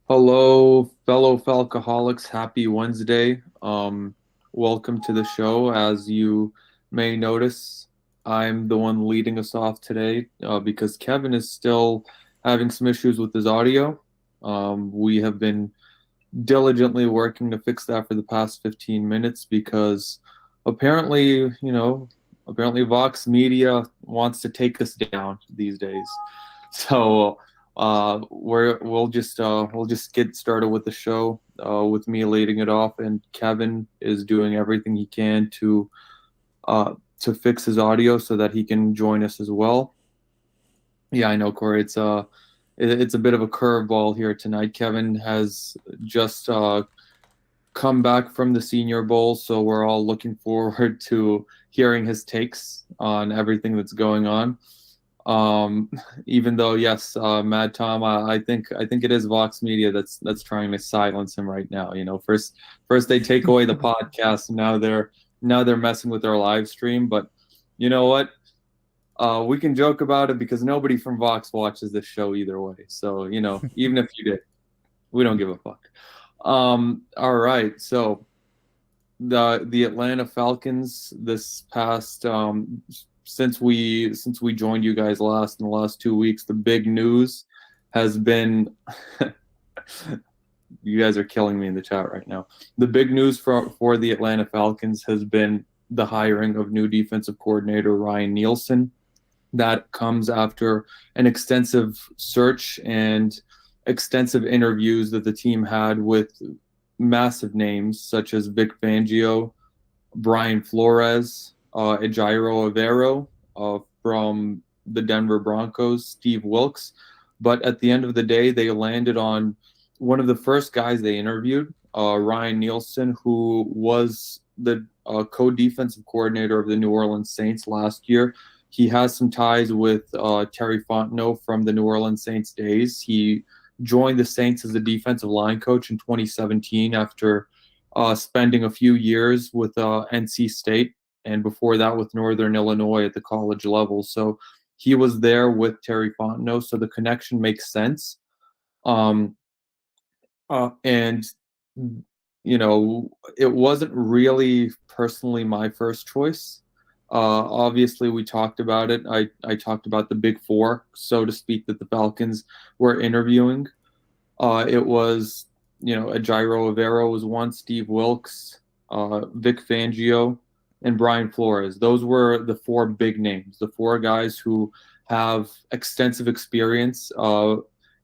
Hello, fellow Falcoholics. Happy Wednesday. Welcome to the show. As you may notice, I'm the one leading us off today because Kevin is still having some issues with his audio. We have been diligently working to fix that for the past 15 minutes because apparently, apparently Vox Media wants to take us down these days. So we'll just get started with the show with me leading it off, and Kevin is doing everything he can to fix his audio so that he can join us as well. Yeah, I know, Corey. It's a bit of a curveball here tonight. Kevin has just come back from the Senior Bowl, so we're all looking forward to hearing his takes on everything that's going on. Um, Even though, yes, Mad Tom, I think it is Vox Media that's trying to silence him right now. First they take away the podcast, and now they're messing with our live stream. But you know what? We can joke about it because nobody from Vox watches this show either way. So even if you did, we don't give a fuck. All right, so the Atlanta Falcons this past since we joined you guys last in the last 2 weeks, the big news has been you guys are killing me in the chat right now. The big news for the Atlanta Falcons has been the hiring of new defensive coordinator Ryan Nielsen. That comes after an extensive search and extensive interviews that the team had with massive names such as Vic Fangio, Brian Flores, Ejiro Evero from the Denver Broncos, Steve Wilkes. But at the end of the day, they landed on one of the first guys they interviewed, Ryan Nielsen, who was the co-defensive coordinator of the New Orleans Saints last year. He has some ties with Terry Fontenot from the New Orleans Saints days. He joined the Saints as a defensive line coach in 2017 after spending a few years with NC State, and before that with Northern Illinois at the college level. So he was there with Terry Fontenot, so the connection makes sense. Um, and it wasn't really personally my first choice. Obviously, we talked about it. I talked about the big four, so to speak, that the Falcons were interviewing. It was, Ejiro Evero was one, Steve Wilkes, Vic Fangio, and Brian Flores. Those were the four big names, the four guys who have extensive experience,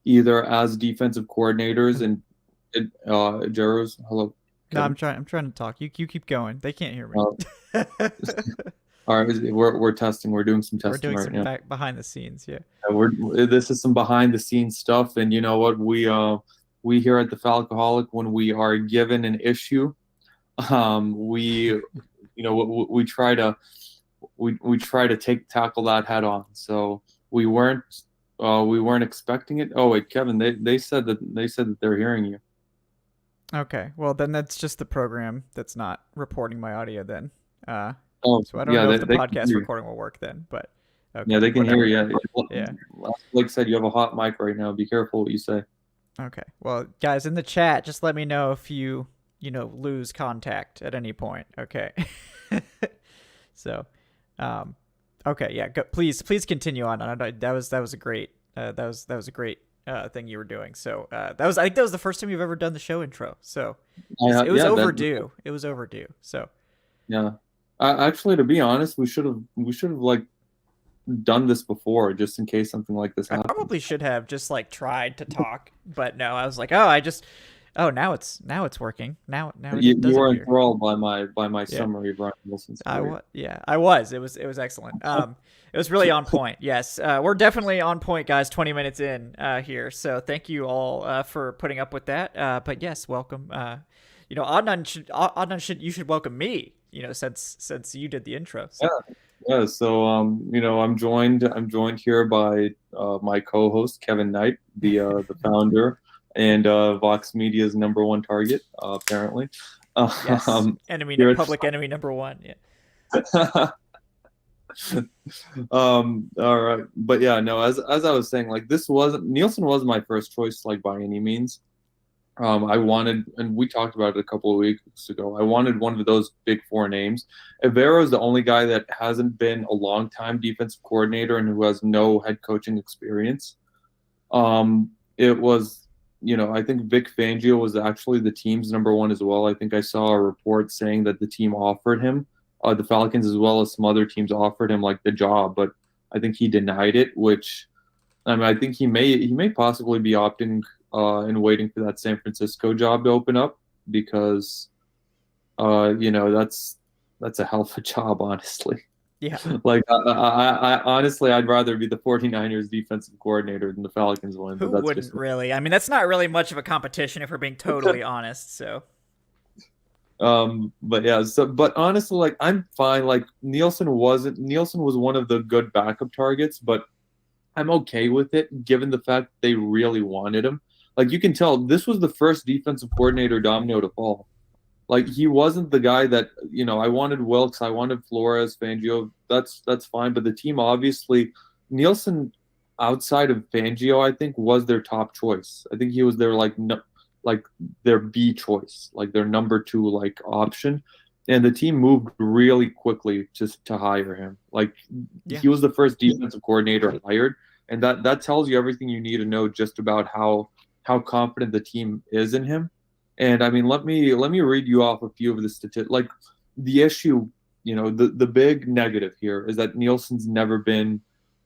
either as defensive coordinators and Ejiro's. Hello, No, I'm Kevin. trying. I'm trying to talk. You keep going. They can't hear me. Uh, all right, we're testing. We're doing some We're testing doing right some now. back behind the scenes. Yeah. This is some behind the scenes stuff, and you know what we here at the Falcoholic, when we are given an issue, we we try to we try to tackle that head on. So we weren't expecting it. Oh wait, Kevin, they said that they're hearing you. Okay. Well, then that's just the program that's not reporting my audio. Then. Uh, Oh so I don't yeah, know they, if the they can podcast hear you. recording will work then, but Yeah, okay, they can hear whatever. you. Yeah. Like said, you have a hot mic right now. Be careful what you say. Okay. Well, guys in the chat, just let me know if lose contact at any point. Okay. So, um, okay, yeah. Please continue on. That was a great that was a great thing you were doing. So I think that was the first time you've ever done the show intro. So it was Yeah, overdue. It was overdue. So yeah. Actually, to be honest, we should have like done this before, just in case something like this I happens. probably should have just like tried to talk, but no, I was like, now it's working. Now it You does were appear. enthralled by my Yeah. summary of Ryan Wilson's I career. was, yeah, I was. It was excellent. It was really on point. Yes, we're definitely on point, guys. 20 minutes in here, so thank you all for putting up with that. But yes, welcome. Adnan should you should welcome me. Since you did the intro. Yeah, So yeah. So I'm joined here by my co-host Kevin Knight, the founder and Vox Media's number one target, apparently. yes, Um, enemy, here at public enemy number one. Yeah. all right, but yeah, no. As I was saying, like this wasn't Nielsen was my first choice, like by any means. I wanted, and we talked about it a couple of weeks ago. I wanted one of those big four names. Evero is the only guy that hasn't been a long time defensive coordinator and who has no head coaching experience. It was, I think Vic Fangio was actually the team's number one as well. I think I saw a report saying that the team offered him, the Falcons as well as some other teams offered him like the job, but I think he denied it, which I mean, I think he may possibly be opting and waiting for that San Francisco job to open up because that's a hell of a job, honestly. Yeah. Like I honestly, I'd rather be the 49ers defensive coordinator than the Falcons one, Who but that's just wouldn't really? I mean, that's not really much of a competition if we're being totally honest. So, but yeah, but honestly, like I'm fine. Like Nielsen was one of the good backup targets, but I'm okay with it given the fact they really wanted him. Like you can tell this was the first defensive coordinator domino to fall. Like he wasn't the guy that, I wanted Wilkes, I wanted Flores, Fangio. That's fine, but the team obviously Nielsen outside of Fangio, I think was their top choice. I think he was their like no, like their B choice, like their number two like option. And the team moved really quickly just to hire him. Like yeah. he was the first defensive coordinator hired, and that tells you everything you need to know just about how confident the team is in him. And I mean, let me read you off a few of the statistics. Like the issue, the big negative here is that Nielsen's never been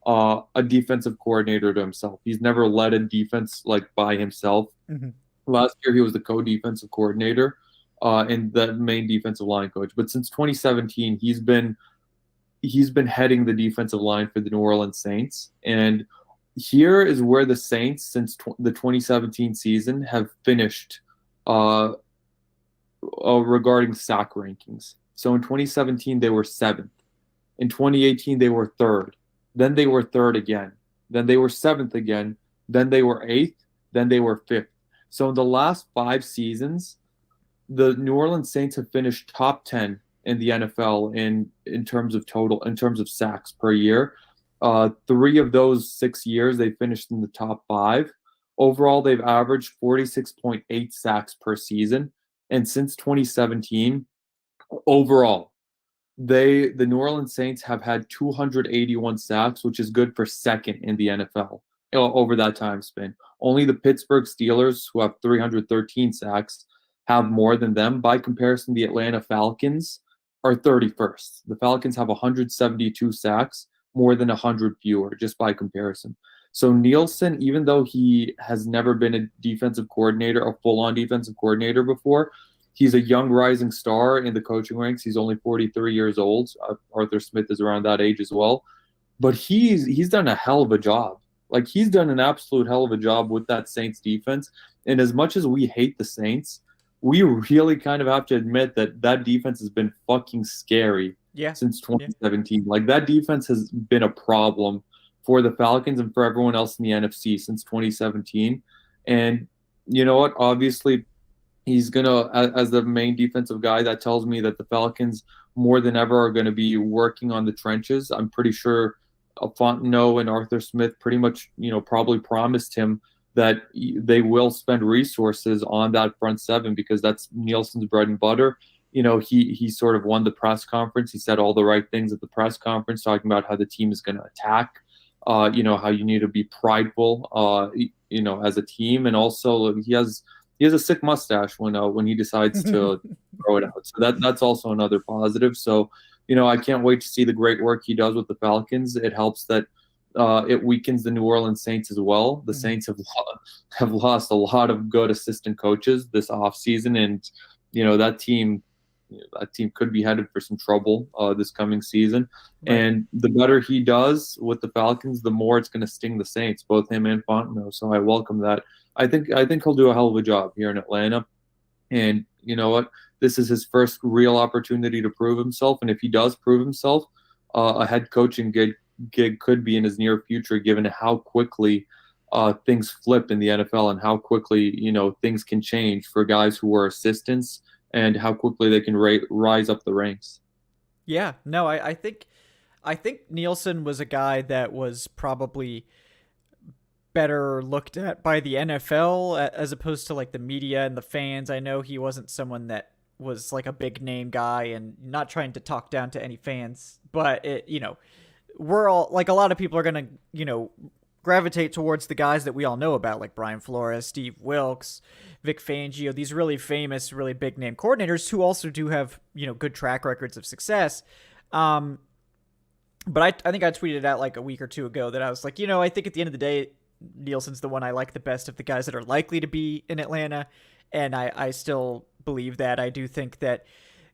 a defensive coordinator to himself. He's never led a defense like by himself. Mm-hmm. Last year, he was the co-defensive coordinator and the main defensive line coach. But since 2017, he's been heading the defensive line for the New Orleans Saints. And here is where the Saints, since the 2017 season, have finished uh, regarding sack rankings. So in 2017, they were seventh. In 2018, they were third. Then they were third again. Then they were seventh again. Then they were eighth. Then they were fifth. So in the last 5 seasons, the New Orleans Saints have finished top 10 in the NFL in terms of total, in terms of sacks per year. 3 of those 6 years, they finished in the top five. Overall, they've averaged 46.8 sacks per season. And since 2017, overall, the New Orleans Saints have had 281 sacks, which is good for second in the NFL over that time span. Only the Pittsburgh Steelers, who have 313 sacks, have more than them. By comparison, the Atlanta Falcons are 31st. The Falcons have 172 sacks, more than 100 fewer, just by comparison. So Nielsen, even though he has never been a defensive coordinator, a full-on defensive coordinator before, he's a young rising star in the coaching ranks. He's only 43 years old. Arthur Smith is around that age as well. But he's done a hell of a job. Like he's done an absolute hell of a job with that Saints defense. And as much as we hate the Saints, we really kind of have to admit that that defense has been fucking scary Yeah. since Yeah. 2017. Like that defense has been a problem for the Falcons and for everyone else in the NFC since 2017. And you know what? Obviously, he's gonna, as the main defensive guy, that tells me that the Falcons more than ever are going to be working on the trenches. I'm pretty sure Fontenot and Arthur Smith pretty much, probably promised him that they will spend resources on that front seven because that's Nielsen's bread and butter. He sort of won the press conference. He said all the right things at the press conference, talking about how the team is going to attack. How you need to be prideful, as a team, and also he has a sick mustache when he decides to throw it out. So that's also another positive. So, I can't wait to see the great work he does with the Falcons. It helps that it weakens the New Orleans Saints as well. The Saints have lost a lot of good assistant coaches this offseason, and that team could be headed for some trouble this coming season. Right. And the better he does with the Falcons, the more it's going to sting the Saints, both him and Fontenot. So I welcome that. I think he'll do a hell of a job here in Atlanta. And you know what? This is his first real opportunity to prove himself. And if he does prove himself, a head coaching gig could be in his near future, given how quickly things flip in the NFL and how quickly things can change for guys who were assistants and how quickly they can rise up the ranks. Yeah. No, I think Nielsen was a guy that was probably better looked at by the NFL as opposed to like the media and the fans. I know he wasn't someone that was like a big name guy, and not trying to talk down to any fans, but we're all like, a lot of people are going to, gravitate towards the guys that we all know about, like Brian Flores, Steve Wilkes, Vic Fangio, these really famous, really big name coordinators who also do have, good track records of success. But I think I tweeted out like a week or two ago that I was like, I think at the end of the day, Nielsen's the one I like the best of the guys that are likely to be in Atlanta. And I still believe that. I do think that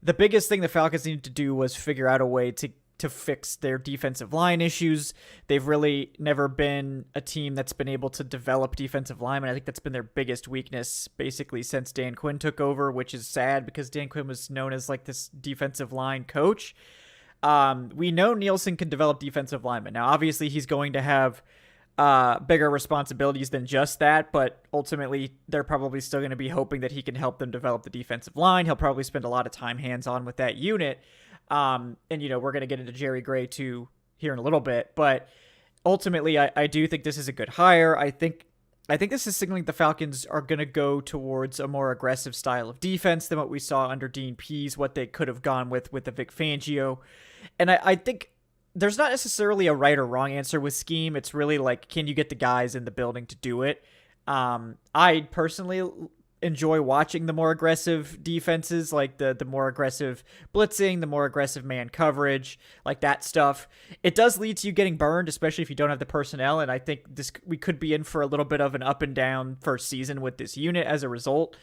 the biggest thing the Falcons needed to do was figure out a way to fix their defensive line issues. They've really never been a team that's been able to develop defensive linemen. I think that's been their biggest weakness basically since Dan Quinn took over, which is sad because Dan Quinn was known as like this defensive line coach. We know Nielsen can develop defensive linemen. Now, obviously, he's going to have bigger responsibilities than just that, but ultimately, they're probably still going to be hoping that he can help them develop the defensive line. He'll probably spend a lot of time hands-on with that unit. And, we're going to get into Jerry Gray, too, here in a little bit. But ultimately, I do think this is a good hire. I think this is signaling the Falcons are going to go towards a more aggressive style of defense than what we saw under Dean Pease, what they could have gone with the Vic Fangio. And I think there's not necessarily a right or wrong answer with scheme. It's really like, can you get the guys in the building to do it? I personally enjoy watching the more aggressive defenses, like the more aggressive blitzing, the more aggressive man coverage, like that stuff. It does lead to you getting burned, especially if you don't have the personnel. And I think we could be in for a little bit of an up and down first season with this unit as a result,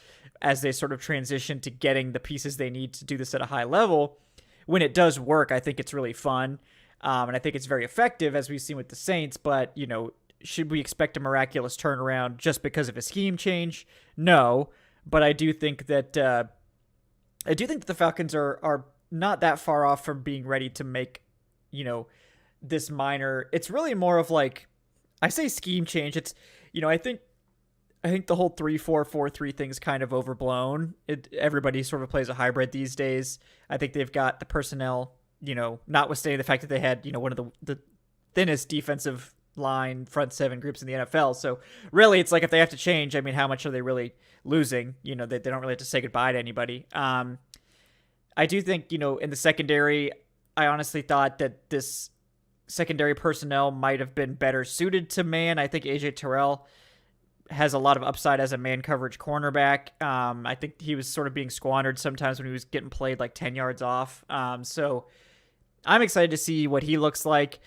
as they sort of transition to getting the pieces they need to do this at a high level. When it does work, I think it's really fun. And I think it's very effective, as we've seen with the Saints. But, should we expect a miraculous turnaround just because of a scheme change? No, but I do think that the Falcons are not that far off from being ready to make, this minor. It's really more of like, I say scheme change. It's, I think the whole 3-4-4-3 thing's kind of overblown. Everybody sort of plays a hybrid these days. I think they've got the personnel, notwithstanding the fact that they had, one of the thinnest defensive line front seven groups in the NFL. So really, it's like, if they have to change, I mean, how much are they really losing? They don't really have to say goodbye to anybody. I do think, in the secondary, I honestly thought that this secondary personnel might have been better suited to man. I think AJ Terrell has a lot of upside as a man coverage cornerback. I think he was sort of being squandered sometimes when he was getting played like 10 yards off. So I'm excited to see what he looks like.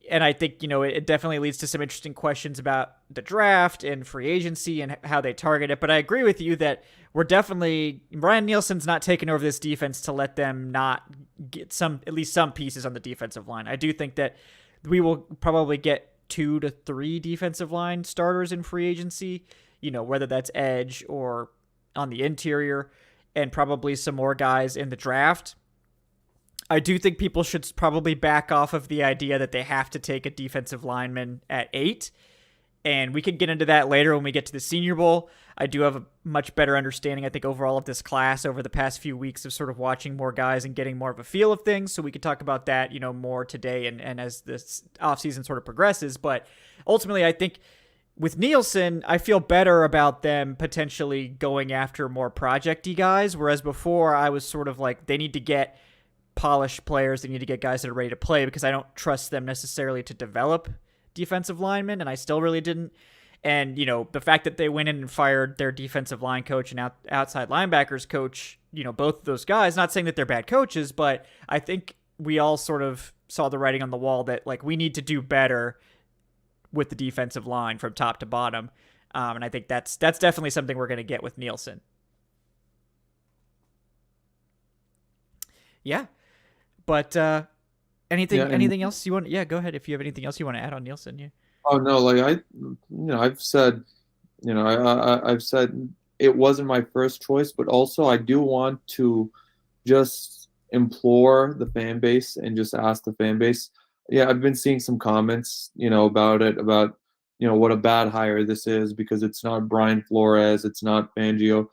And I think, it definitely leads to some interesting questions about the draft and free agency and how they target it. But I agree with you that Ryan Nielsen's not taking over this defense to let them not get at least some pieces on the defensive line. I do think that we will probably get 2 to 3 defensive line starters in free agency, whether that's edge or on the interior, and probably some more guys in the draft. I do think people should probably back off of the idea that they have to take a defensive lineman at 8. And we can get into that later when we get to the Senior Bowl. I do have a much better understanding, I think, overall of this class over the past few weeks of sort of watching more guys and getting more of a feel of things. So we could talk about that, more today and as this offseason sort of progresses. But ultimately, I think with Nielsen, I feel better about them potentially going after more project-y guys. Whereas before, I was sort of like, they need to get polished players. They need to get guys that are ready to play, because I don't trust them necessarily to develop defensive linemen, and I still really didn't. And, the fact that they went in and fired their defensive line coach and outside linebackers coach, both of those guys, not saying that they're bad coaches, but I think we all sort of saw the writing on the wall that, like, we need to do better with the defensive line from top to bottom. And I think that's definitely something we're going to get with Nielsen. Yeah. But anything else you want? Yeah, go ahead if you have anything else you want to add on Nielsen. Yeah. Oh no, like I've said, I've said it wasn't my first choice, but also I do want to just implore the fan base and just ask the fan base. Yeah, I've been seeing some comments, about it, about what a bad hire this is because it's not Brian Flores, it's not Fangio.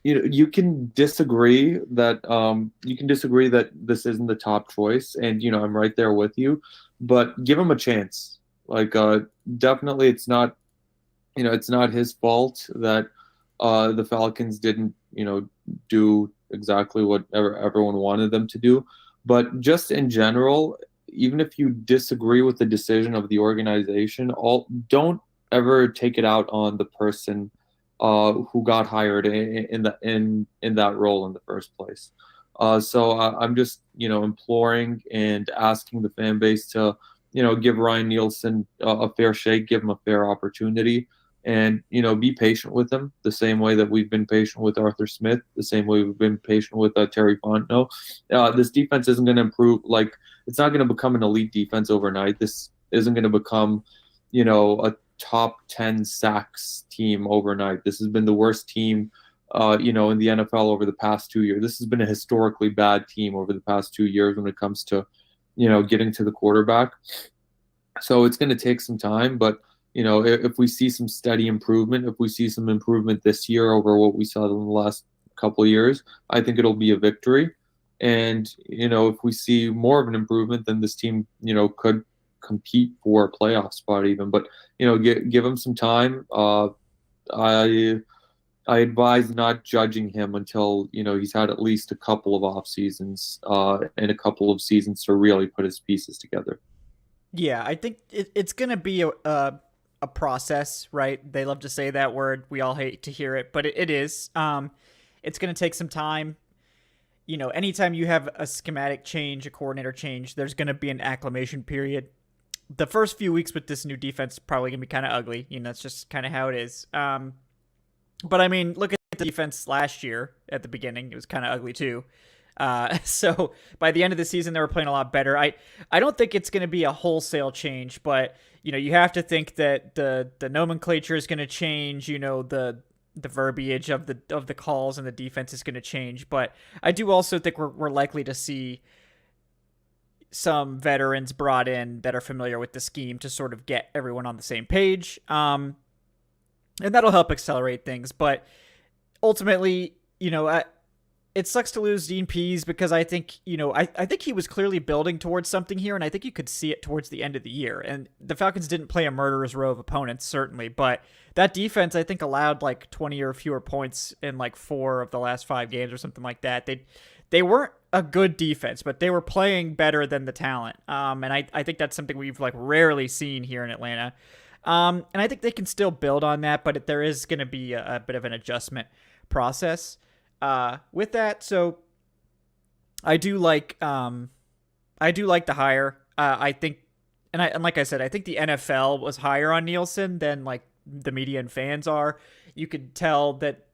You can disagree that this isn't the top choice, and I'm right there with you, but give him a chance. Like, definitely, it's not his fault that the Falcons didn't, do exactly what everyone wanted them to do. But just in general, even if you disagree with the decision of the organization, don't ever take it out on the person who got hired in that role in the first place. I'm just, imploring and asking the fan base to, give Ryan Nielsen a fair shake, give him a fair opportunity, and be patient with him the same way that we've been patient with Arthur Smith, the same way we've been patient with Terry Fontenot. This defense isn't going to improve. Like, it's not going to become an elite defense overnight. This isn't going to become, a top 10 sacks team overnight. This has been the worst team, in the NFL over the past 2 years. This has been a historically bad team over the past 2 years when it comes to, getting to the quarterback. So it's going to take some time, but if we see some steady improvement, if we see some improvement this year over what we saw in the last couple of years, I think it'll be a victory. And if we see more of an improvement, then this team, could compete for a playoff spot even. But give him some time. I advise not judging him until he's had at least a couple of off seasons and a couple of seasons to really put his pieces together. Yeah, I think it's going to be a process, right? They love to say that word. We all hate to hear it, but it is. It's going to take some time. Anytime you have a schematic change, a coordinator change, there's going to be an acclimation period. The first few weeks with this new defense is probably going to be kind of ugly. That's just kind of how it is. But I mean, look at the defense last year at the beginning. It was kind of ugly too. So by the end of the season, they were playing a lot better. I don't think it's going to be a wholesale change, but you have to think that the nomenclature is going to change. The verbiage of the calls and the defense is going to change. But I do also think we're likely to see some veterans brought in that are familiar with the scheme to sort of get everyone on the same page. And that'll help accelerate things. But ultimately, it sucks to lose Dean Pease because I think, I think he was clearly building towards something here, and I think you could see it towards the end of the year. And the Falcons didn't play a murderer's row of opponents, certainly, but that defense, I think, allowed like 20 or fewer points in like 4 of the last 5 games or something like that. They weren't a good defense, but they were playing better than the talent. And I think that's something we've like rarely seen here in Atlanta. And I think they can still build on that, but there is going to be a bit of an adjustment process with that. So I do like the hire. I think, and like I said, I think the NFL was higher on Nielsen than like the media and fans are. You could tell that,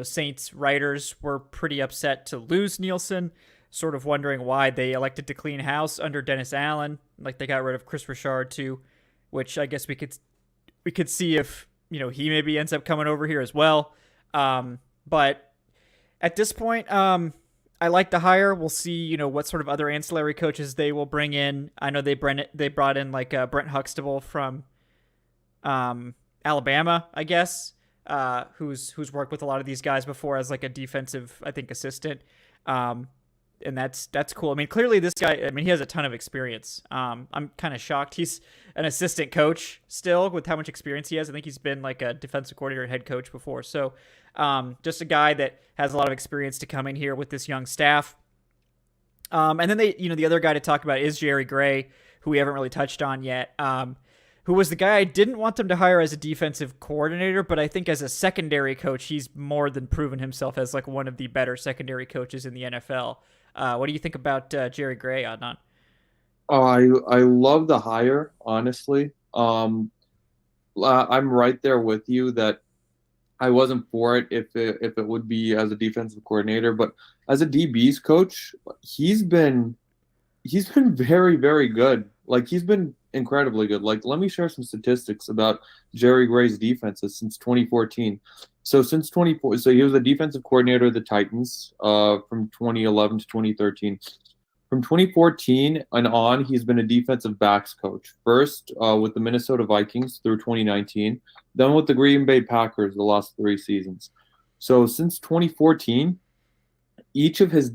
Saints writers were pretty upset to lose Nielsen, sort of wondering why they elected to clean house under Dennis Allen. Like they got rid of Chris Richard too, which I guess we could see if, he maybe ends up coming over here as well. But at this point, I like the hire. We'll see, what sort of other ancillary coaches they will bring in. I know they brought in like Brent Huxtable from Alabama, I guess, who's worked with a lot of these guys before as like a defensive, I think, assistant. And that's cool. I mean, clearly this guy, he has a ton of experience. I'm kind of shocked. He's an assistant coach still with how much experience he has. I think he's been like a defensive coordinator and head coach before. So just a guy that has a lot of experience to come in here with this young staff. And then the other guy to talk about is Jerry Gray, who we haven't really touched on yet, who was the guy I didn't want them to hire as a defensive coordinator, but I think as a secondary coach, he's more than proven himself as like one of the better secondary coaches in the NFL. What do you think about Jerry Gray, Adnan? Oh, I love the hire, honestly. I'm right there with you that I wasn't for it if it would be as a defensive coordinator, but as a DB's coach, he's been very, very good. Like he's been incredibly good. Like let me share some statistics about Jerry Gray's defenses since 2014. So since 24, so he was the defensive coordinator of the Titans from 2011 to 2013. From 2014 and on, he's been a defensive backs coach. First with the Minnesota Vikings through 2019, then with the Green Bay Packers the last 3 seasons. So since 2014, each of his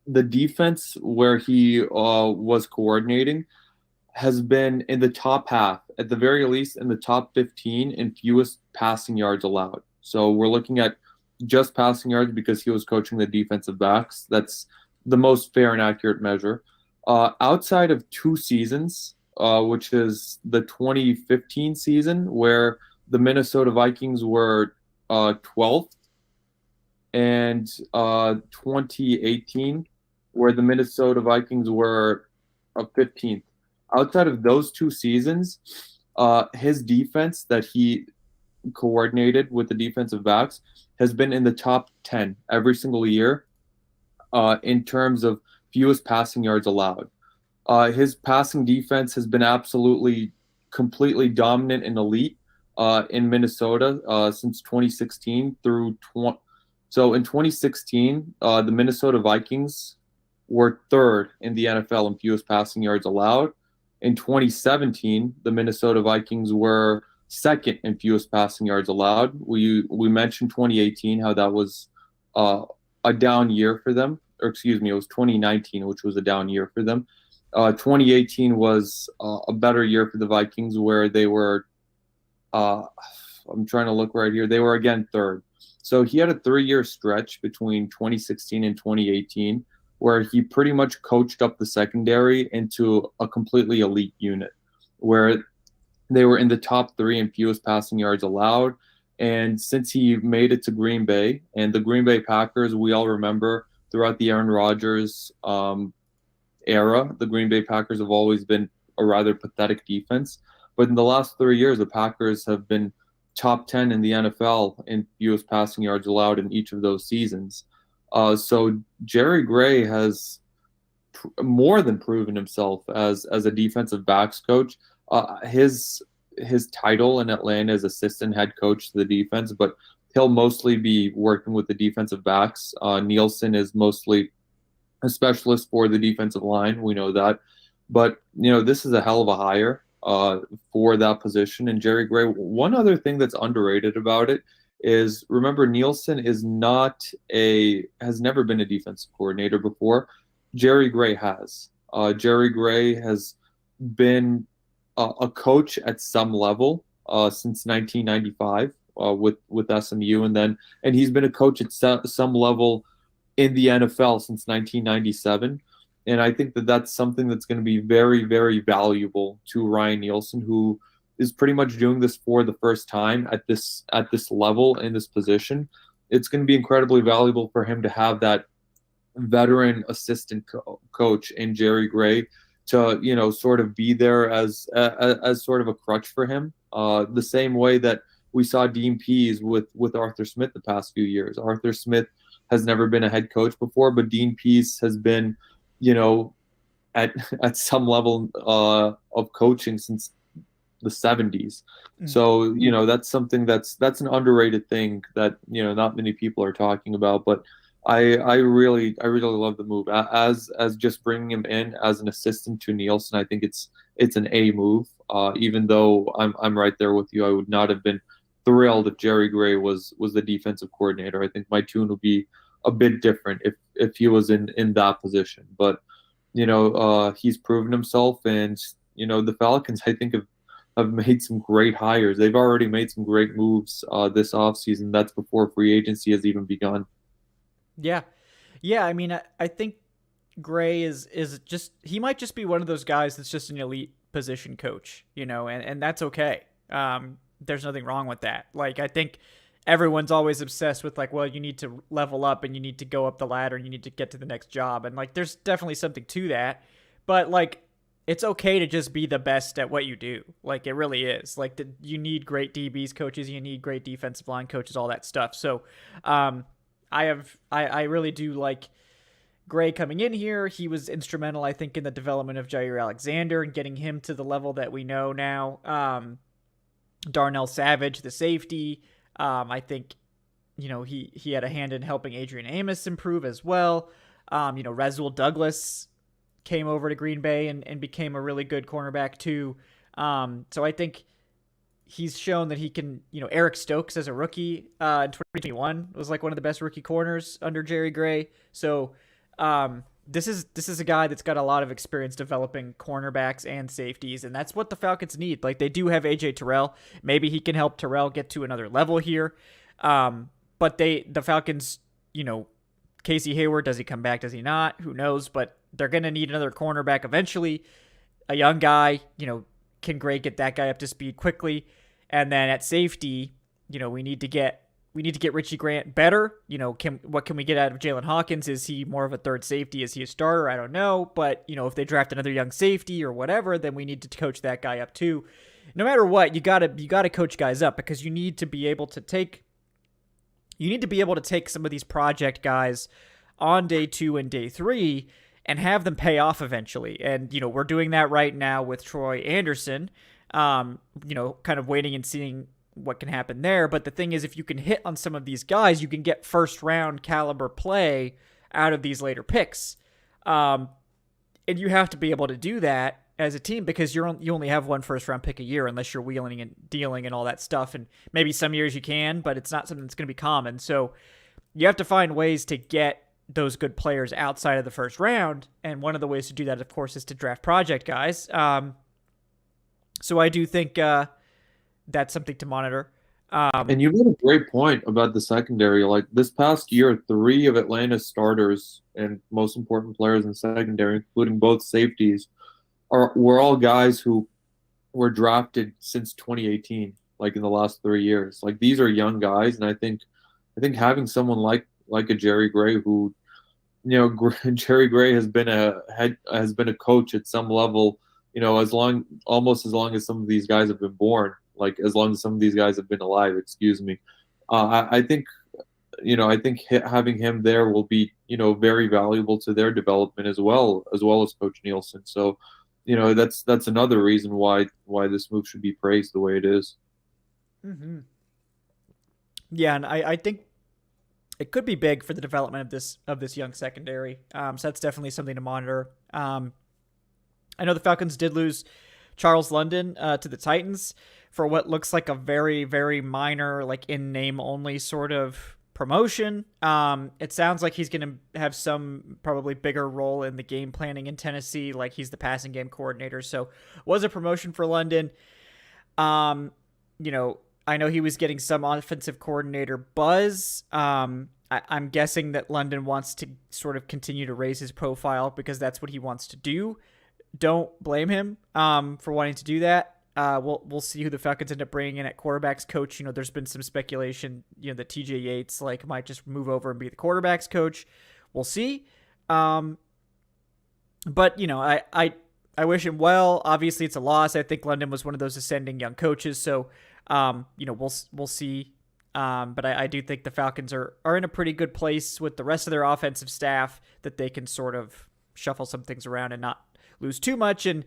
the defense where he was coordinating has been in the top half, at the very least in the top 15 in fewest passing yards allowed. So we're looking at just passing yards because he was coaching the defensive backs. That's the most fair and accurate measure. Outside of 2 seasons, which is the 2015 season where the Minnesota Vikings were 12th, and 2018 where the Minnesota Vikings were 15th. Outside of those 2 seasons, his defense that he coordinated with the defensive backs has been in the top 10 every single year in terms of fewest passing yards allowed. His passing defense has been absolutely, completely dominant and elite in Minnesota since 2016 through 20. So in 2016, the Minnesota Vikings were third in the NFL in fewest passing yards allowed. In 2017, the Minnesota Vikings were second in fewest passing yards allowed. We mentioned 2018, how that was a down year for them. Or excuse me, it was 2019, which was a down year for them. 2018 was a better year for the Vikings, where they were, I'm trying to look right here, they were again third. So he had a 3-year stretch between 2016 and 2018 where he pretty much coached up the secondary into a completely elite unit, where they were in the top 3 in fewest passing yards allowed. And since he made it to Green Bay, and the Green Bay Packers, we all remember throughout the Aaron Rodgers era, the Green Bay Packers have always been a rather pathetic defense. But in the last 3 years, the Packers have been top 10 in the NFL in fewest passing yards allowed in each of those seasons. So Jerry Gray has more than proven himself as a defensive backs coach. His title in Atlanta is assistant head coach to the defense, but he'll mostly be working with the defensive backs. Nielsen is mostly a specialist for the defensive line. We know that. But, this is a hell of a hire for that position. And Jerry Gray, one other thing that's underrated about it is, remember, Nielsen has never been a defensive coordinator before. Jerry Gray has. Jerry Gray has been a coach at some level since 1995 with SMU, and he's been a coach at some level in the NFL since 1997. And I think that that's something that's going to be very, very valuable to Ryan Nielsen, who is pretty much doing this for the first time at this level in this position. It's going to be incredibly valuable for him to have that veteran assistant coach in Jerry Gray to sort of be there as sort of a crutch for him. The same way that we saw Dean Pease with Arthur Smith the past few years. Arthur Smith has never been a head coach before, but Dean Pease has been at some level of coaching since the 70s. So that's something that's an underrated thing that not many people are talking about. But I really love the move as just bringing him in as an assistant to Nielsen. I think it's an A move. Even though I'm right there with you, I would not have been thrilled if Jerry Gray was the defensive coordinator. I think my tune would be a bit different if he was in that position. But he's proven himself, and the Falcons, I think, have made some great hires. They've already made some great moves this offseason. That's before free agency has even begun. Yeah. I mean, I think Gray is just, he might just be one of those guys that's just an elite position coach, and that's okay. There's nothing wrong with that. Like, I think everyone's always obsessed with like, well, you need to level up and you need to go up the ladder and you need to get to the next job. And like, there's definitely something to that, but like, it's okay to just be the best at what you do. Like, it really is. Like, you need great DBs coaches, you need great defensive line coaches, all that stuff. So, I really do like Gray coming in here. He was instrumental, I think, in the development of Jair Alexander and getting him to the level that we know now. Darnell Savage, the safety, I think, he had a hand in helping Adrian Amos improve as well. Rasul Douglas came over to Green Bay and became a really good cornerback too. So I think he's shown that he can, Eric Stokes as a rookie in 2021 was like one of the best rookie corners under Jerry Gray. So this is a guy that's got a lot of experience developing cornerbacks and safeties, and that's what the Falcons need. Like, they do have AJ Terrell. Maybe he can help Terrell get to another level here. But the Falcons, Casey Hayward, does he come back? Does he not? Who knows? But they're going to need another cornerback eventually. A young guy, can Gray get that guy up to speed quickly? And then at safety, we need to get Richie Grant better. What can we get out of Jalen Hawkins? Is he more of a third safety? Is he a starter? I don't know. But, if they draft another young safety or whatever, then we need to coach that guy up too. No matter what, you gotta coach guys up, because you need to be able to take some of these project guys on day 2 and day 3 and have them pay off eventually. And, we're doing that right now with Troy Anderson, kind of waiting and seeing what can happen there. But the thing is, if you can hit on some of these guys, you can get first round caliber play out of these later picks. And you have to be able to do that as a team, because you only have one first round pick a year, unless you're wheeling and dealing and all that stuff. And maybe some years you can, but it's not something that's going to be common. So you have to find ways to get those good players outside of the first round. And one of the ways to do that, of course, is to draft project guys. So I do think that's something to monitor. And you made a great point about the secondary. Like, this past year, 3 of Atlanta's starters and most important players in secondary, including both safeties, were all guys who were drafted since 2018, like in the last 3 years. Like, these are young guys, and I think having someone like a Jerry Gray, who, Jerry Gray has been a coach at some level, almost as long as some of these guys have been born, like as long as some of these guys have been alive. Excuse me. I think having him there will be, very valuable to their development as well as Coach Nielsen. So, that's another reason why this move should be praised the way it is. Mm-hmm. Yeah, and I think it could be big for the development of this young secondary. So that's definitely something to monitor. I know the Falcons did lose Charles London to the Titans for what looks like a very, very minor, like in name only sort of promotion. It sounds like he's going to have some probably bigger role in the game planning in Tennessee, like he's the passing game coordinator. So was a promotion for London. I know he was getting some offensive coordinator buzz. I'm guessing that London wants to sort of continue to raise his profile because that's what he wants to do. Don't blame him for wanting to do that. We'll see who the Falcons end up bringing in at quarterbacks coach. There's been some speculation, that TJ Yates might just move over and be the quarterbacks coach. We'll see. But I wish him well. Obviously, it's a loss. I think London was one of those ascending young coaches. So, we'll see. But I do think the Falcons are in a pretty good place with the rest of their offensive staff, that they can sort of shuffle some things around and not lose too much, and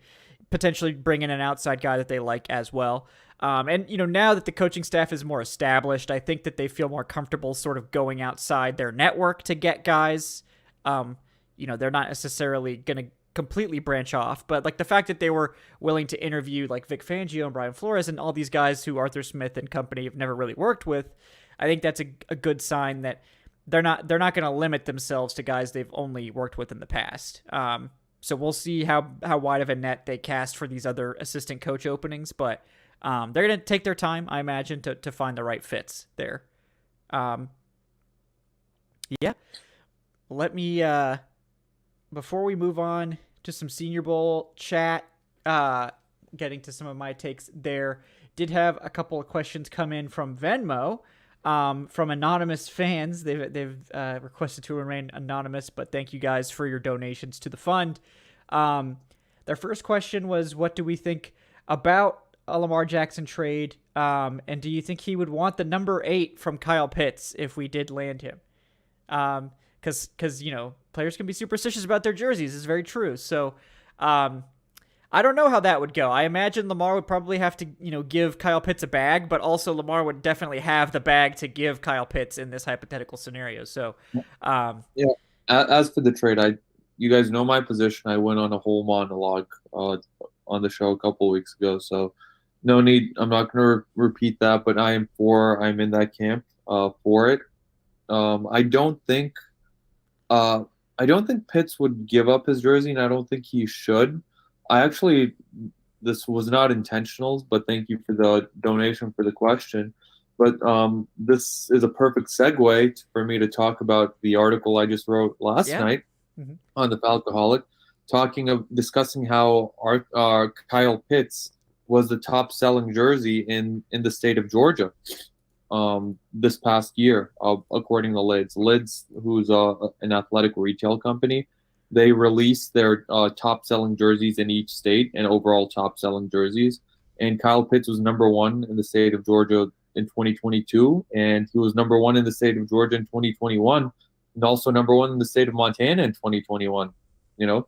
potentially bring in an outside guy that they like as well. And now that the coaching staff is more established, I think that they feel more comfortable sort of going outside their network to get guys. They're not necessarily going to completely branch off, but like the fact that they were willing to interview like Vic Fangio and Brian Flores and all these guys who Arthur Smith and company have never really worked with, I think that's a good sign that they're not going to limit themselves to guys they've only worked with in the past. So we'll see how wide of a net they cast for these other assistant coach openings, but they're going to take their time, I imagine, to find the right fits there. Yeah. Let me, before we move on to some Senior Bowl chat, getting to some of my takes there, did have a couple of questions come in from Venmo. From anonymous fans. They've requested to remain anonymous, but thank you guys for your donations to the fund. Their first question was, what do we think about a Lamar Jackson trade? And do you think he would want the number 8 from Kyle Pitts if we did land him? Because players can be superstitious about their jerseys. It's very true. So I don't know how that would go. I imagine Lamar would probably have to, give Kyle Pitts a bag, but also Lamar would definitely have the bag to give Kyle Pitts in this hypothetical scenario. So, yeah. As for the trade, you guys know my position. I went on a whole monologue on the show a couple of weeks ago, so no need. I'm not going to repeat that, but I'm in that camp for it. I don't think. I don't think Pitts would give up his jersey, and I don't think he should. I actually, this was not intentional, but thank you for the donation for the question. But this is a perfect segue for me to talk about the article I just wrote last Yeah. night Hmm. on the Falcoholic, discussing how Kyle Pitts was the top selling jersey in the state of Georgia this past year, according to Lids. Lids, who's an athletic retail company, they release their top selling jerseys in each state and overall top selling jerseys. And Kyle Pitts was number one in the state of Georgia in 2022, and he was number one in the state of Georgia in 2021, and also number one in the state of Montana in 2021. You know,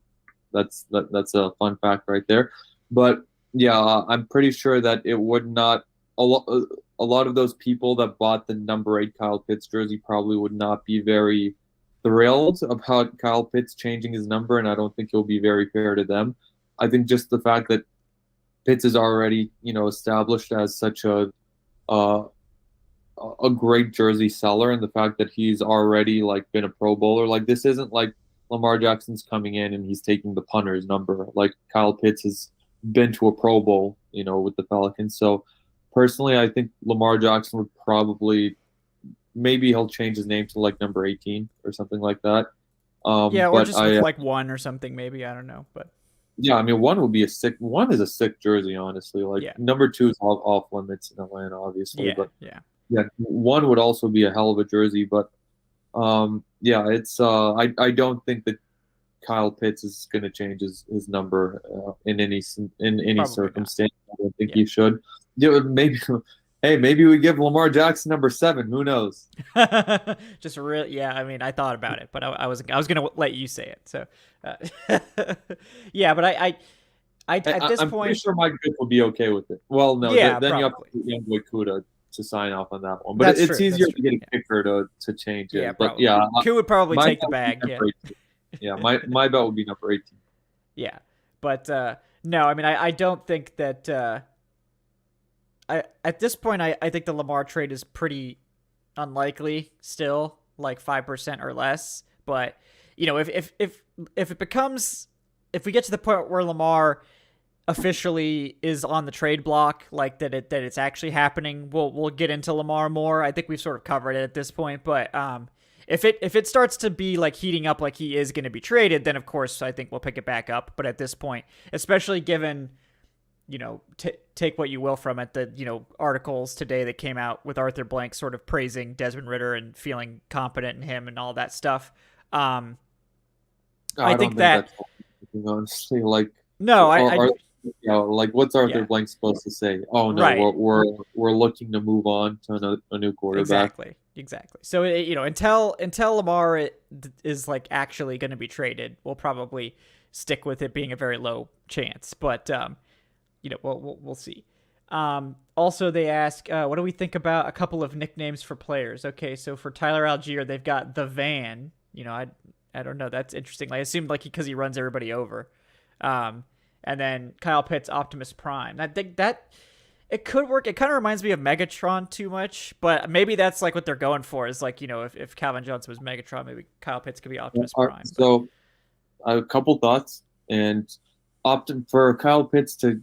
that's a fun fact right there. But yeah, I'm pretty sure that it would not a lot of those people that bought the number 8 Kyle Pitts jersey probably would not be very thrilled about Kyle Pitts changing his number, and I don't think it'll be very fair to them. I think just the fact that Pitts is already, established as such uh, a great jersey seller, and the fact that he's already like been a Pro Bowler, like this isn't like Lamar Jackson's coming in and he's taking the punter's number. Like Kyle Pitts has been to a Pro Bowl, with the Falcons. So personally, I think Lamar Jackson would probably maybe he'll change his name to like number 18 or something like that. Yeah, or but just with like 1 or something, maybe. I don't know, but yeah, I mean, one is a sick jersey, honestly. Like yeah, number 2 is off limits in Atlanta, obviously, yeah, but yeah. yeah, 1 would also be a hell of a jersey. But yeah, it's I don't think that Kyle Pitts is going to change his number in any Probably circumstance. I don't think Yeah. he should. Yeah, maybe. Hey, maybe we give Lamar Jackson number 7. Who knows? Just really, yeah. I mean, I thought about it, but I was gonna let you say it. So, yeah. But I at this I'm point, pretty sure Mike Vick will be okay with it. Well, no, yeah, then you have probably. to put young boy Kuda to sign off on that one. But That's it's true. easier That's to get a true. kicker to change it. Yeah, But probably. yeah, Q would probably my take the bet would be bag. Yeah, number 18. Yeah, my bet would be number 18. yeah. But no, I mean, I don't think that. At this point, I think the Lamar trade is pretty unlikely still, like 5% or less. But if it becomes, if we get to the point where Lamar officially is on the trade block, like that it's actually happening, we'll get into Lamar more. I think we've sort of covered it at this point, but if it starts to be like heating up, like he is going to be traded, then of course I think we'll pick it back up. But at this point, especially given take what you will from it, the articles today that came out with Arthur Blank sort of praising Desmond Ridder and feeling confident in him and all that stuff. I think that that's honestly, like no, like what's Arthur yeah. Blank supposed to say? Oh no, Right. we're looking to move on to a new quarterback. Exactly. So until Lamar is like actually going to be traded, we'll probably stick with it being a very low chance. But we'll see. Also, they ask, what do we think about a couple of nicknames for players? Okay, so for Tyler Algier, they've got the Van. I don't know. That's interesting. I assumed like because he runs everybody over. And then Kyle Pitts, Optimus Prime. I think that it could work. It kind of reminds me of Megatron too much, but maybe that's like what they're going for is like, if Calvin Johnson was Megatron, maybe Kyle Pitts could be Optimus Prime. So a couple thoughts, and for Kyle Pitts to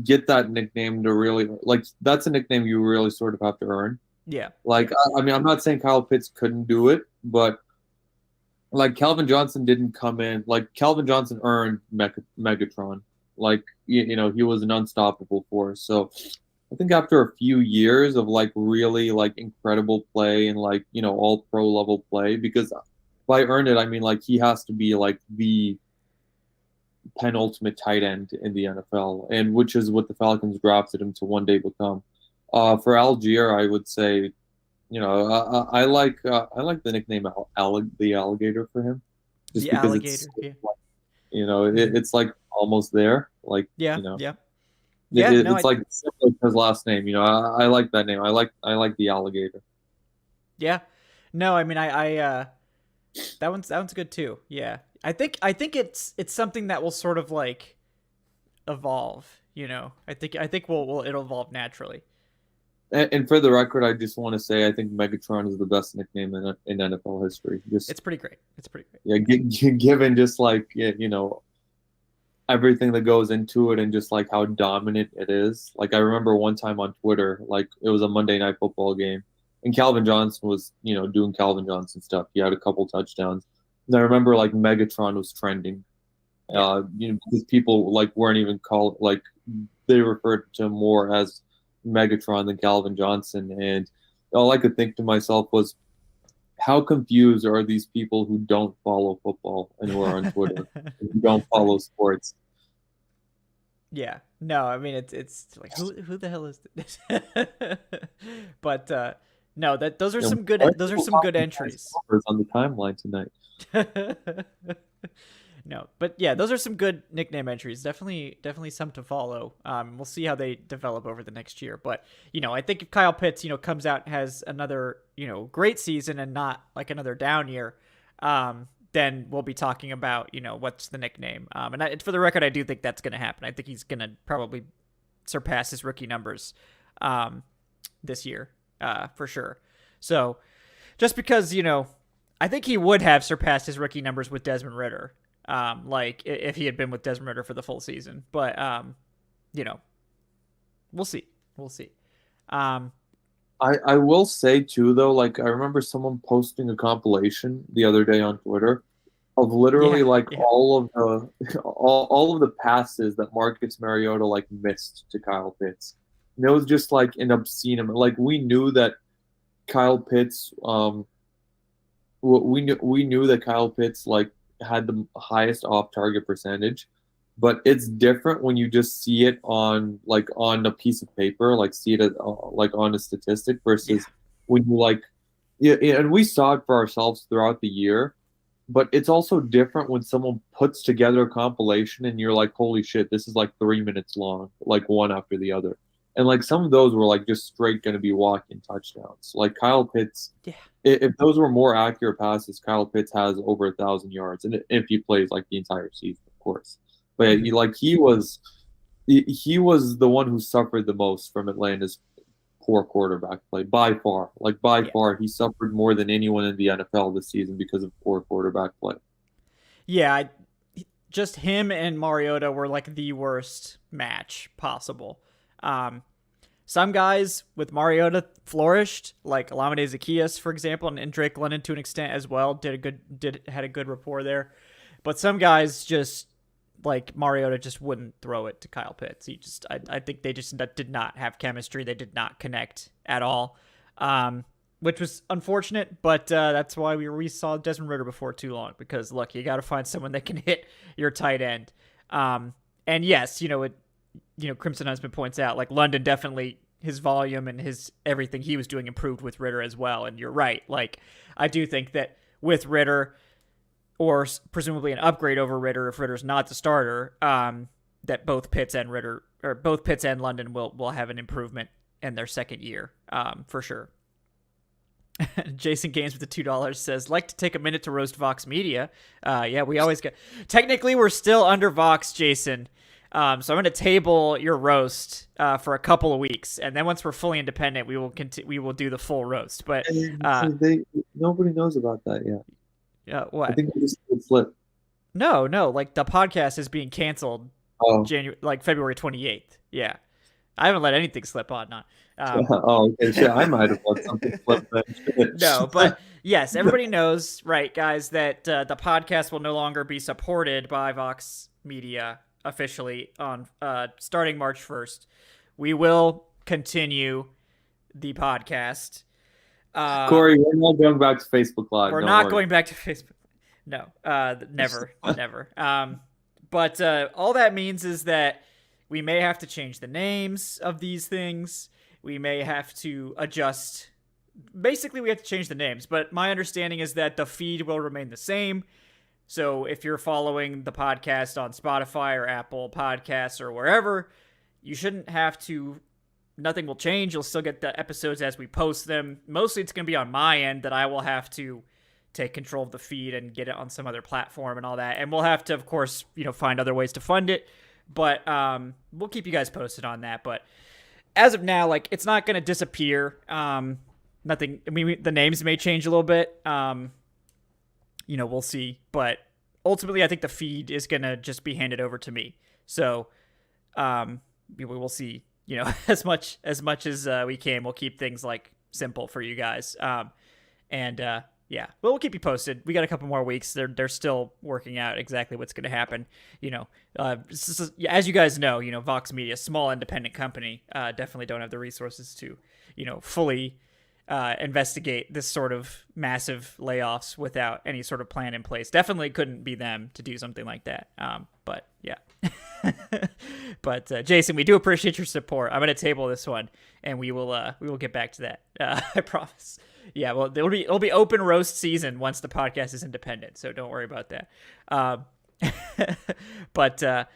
get that nickname to really, like, that's a nickname you really sort of have to earn. Yeah. Like, I mean, I'm not saying Kyle Pitts couldn't do it, but like Calvin Johnson didn't come in. Like Calvin Johnson earned Megatron. Like he was an unstoppable force. So I think after a few years of like really like incredible play and like all pro level play, because by earned it I mean like he has to be like the penultimate tight end in the NFL, and which is what the Falcons drafted him to one day become. For Algier, I would say, I like the nickname the alligator for him, just The because alligator, it's like almost there, like yeah. it's like similar to his last name. I like that name. I like the alligator. Yeah, no, I mean that one's good too. Yeah, I think it's something that will sort of like evolve. I think it'll evolve naturally. And for the record, I just want to say I think Megatron is the best nickname in NFL history. Just It's pretty great. It's pretty great. yeah, given just like everything that goes into it and just like how dominant it is. Like I remember one time on Twitter, like it was a Monday Night Football game, and Calvin Johnson was doing Calvin Johnson stuff. He had a couple touchdowns, and I remember like Megatron was trending. Yeah. Because people like weren't even called like they referred to him more as Megatron than Calvin Johnson, and all I could think to myself was, how confused are these people who don't follow football and who are on Twitter, who don't follow sports? Yeah. No, I mean it's like who the hell is this? But no, those are some good entries. On the timeline tonight. No, but yeah, those are some good nickname entries. Definitely some to follow. We'll see how they develop over the next year. But I think if Kyle Pitts, comes out and has another great season and not like another down year, then we'll be talking about what's the nickname. And for the record, I do think that's going to happen. I think he's going to probably surpass his rookie numbers this year for sure. So just because I think he would have surpassed his rookie numbers with Desmond Ridder. Like if he had been with Desmond Ridder for the full season, but we'll see. I will say too though, like I remember someone posting a compilation the other day on Twitter of literally all of the all of the passes that Marcus Mariota like missed to Kyle Pitts. And it was just like an obscene amount. Like we knew that Kyle Pitts we knew that Kyle Pitts like had the highest off-target percentage, but it's different when you just see it on a piece of paper, like see it like on a statistic versus when you like and we saw it for ourselves throughout the year, but it's also different when someone puts together a compilation and you're like, holy shit, this is like 3 minutes long, like one after the other. And like some of those were like just straight going to be walk-in touchdowns. Like Kyle Pitts, if those were more accurate passes, Kyle Pitts has over 1,000 yards, and if he plays like the entire season, of course. But he was the one who suffered the most from Atlanta's poor quarterback play by far. Like by far, he suffered more than anyone in the NFL this season because of poor quarterback play. Yeah, just him and Mariota were like the worst match possible. Some guys with Mariota flourished, like Olamide Zaccheaus, for example, and Drake London to an extent as well, had a good rapport there. But some guys just like Mariota just wouldn't throw it to Kyle Pitts. I think they just did not have chemistry. They did not connect at all, which was unfortunate. But that's why we saw Desmond Ridder before too long, because look, you got to find someone that can hit your tight end. And yes, Crimson Husband points out, like London definitely, his volume and his everything he was doing improved with Ridder as well. And you're right. Like I do think that with Ridder, or presumably an upgrade over Ridder if Ridder's not the starter, that both Pitts and London will have an improvement in their second year, for sure. Jason Gaines with the $2 says, like to take a minute to roast Vox Media. Yeah, we always get. Technically, we're still under Vox, Jason. So I'm going to table your roast for a couple of weeks, and then once we're fully independent, we will do the full roast. But nobody knows about that yet. Yeah, what? I think we just flip. No, like the podcast is being canceled. February 28th. Yeah, I haven't let anything slip on. Okay, sure. I might have let something slip then. No, but yes, everybody knows, right, guys, that the podcast will no longer be supported by Vox Media officially on starting March 1st. We will continue the podcast. Corey, we're not going back to Facebook Live. We're not going back to Facebook. No, never. But all that means is that we may have to change the names of these things. We may have to adjust. Basically, we have to change the names. But my understanding is that the feed will remain the same. So if you're following the podcast on Spotify or Apple Podcasts or wherever, you shouldn't have to. Nothing will change. You'll still get the episodes as we post them. Mostly it's going to be on my end that I will have to take control of the feed and get it on some other platform and all that. And we'll have to, of course, find other ways to fund it. But we'll keep you guys posted on that. But as of now, like it's not going to disappear. Nothing. I mean, the names may change a little bit. We'll see. But ultimately, I think the feed is going to just be handed over to me. So, we'll see. As much as we can, we'll keep things like simple for you guys. Yeah, well, we'll keep you posted. We got a couple more weeks. They're still working out exactly what's going to happen. As you guys know, Vox Media, small independent company, definitely don't have the resources to, fully investigate this sort of massive layoffs without any sort of plan in place. Definitely couldn't be them to do something like that. But yeah. But Jason, we do appreciate your support. I'm going to table this one, and we will get back to that. I promise. Yeah, well, it'll be open roast season once the podcast is independent, so don't worry about that. But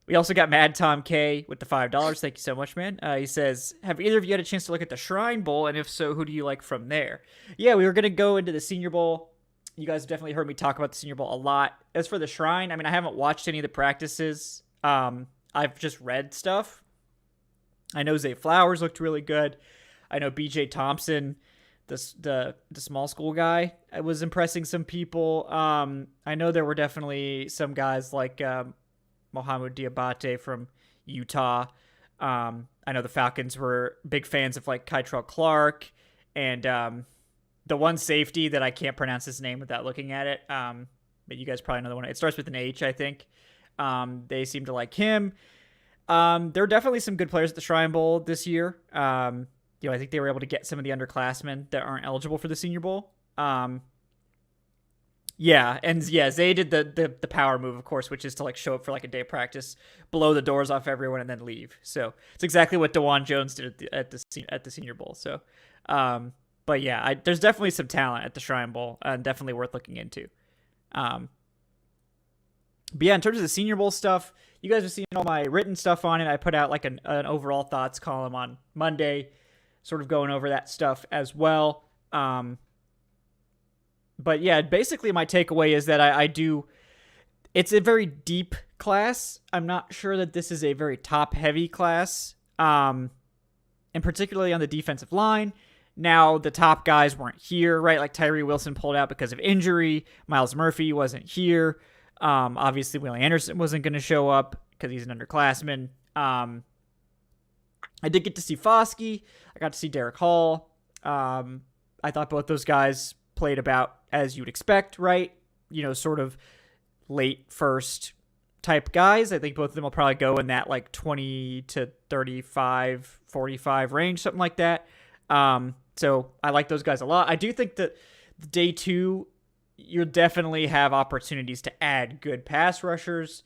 we also got Mad Tom K with the $5. Thank you so much, man. He says, have either of you had a chance to look at the Shrine Bowl, and if so, who do you like from there? Yeah, we were going to go into the Senior Bowl. You guys have definitely heard me talk about the Senior Bowl a lot. As for the Shrine, I mean, I haven't watched any of the practices. I've just read stuff. I know Zay Flowers looked really good. I know BJ Thompson, the small school guy, was impressing some people. I know there were definitely some guys like Mohamed Diabate from Utah. I know the Falcons were big fans of like Kytrell Clark, and the one safety that I can't pronounce his name without looking at it. But you guys probably know the one. It starts with an H, I think. They seem to like him. There are definitely some good players at the Shrine Bowl this year. I think they were able to get some of the underclassmen that aren't eligible for the Senior Bowl. Zay did the power move, of course, which is to like show up for like a day of practice, blow the doors off everyone, and then leave. So it's exactly what DeJuan Jones did at the Senior Bowl. So, but yeah, there's definitely some talent at the Shrine Bowl, and definitely worth looking into. But yeah, in terms of the Senior Bowl stuff, you guys have seen all my written stuff on it. I put out like an overall thoughts column on Monday, sort of going over that stuff as well. But yeah, basically my takeaway is that I do. It's a very deep class. I'm not sure that this is a very top-heavy class, and particularly on the defensive line. Now, the top guys weren't here, right? Like Tyree Wilson pulled out because of injury. Miles Murphy wasn't here. Obviously, Willie Anderson wasn't going to show up because he's an underclassman. I did get to see Foskey. I got to see Derek Hall. I thought both those guys played about as you'd expect, right? Sort of late first type guys. I think both of them will probably go in that like 20 to 35, 45 range, something like that. So I like those guys a lot. I do think that day two, you'll definitely have opportunities to add good pass rushers.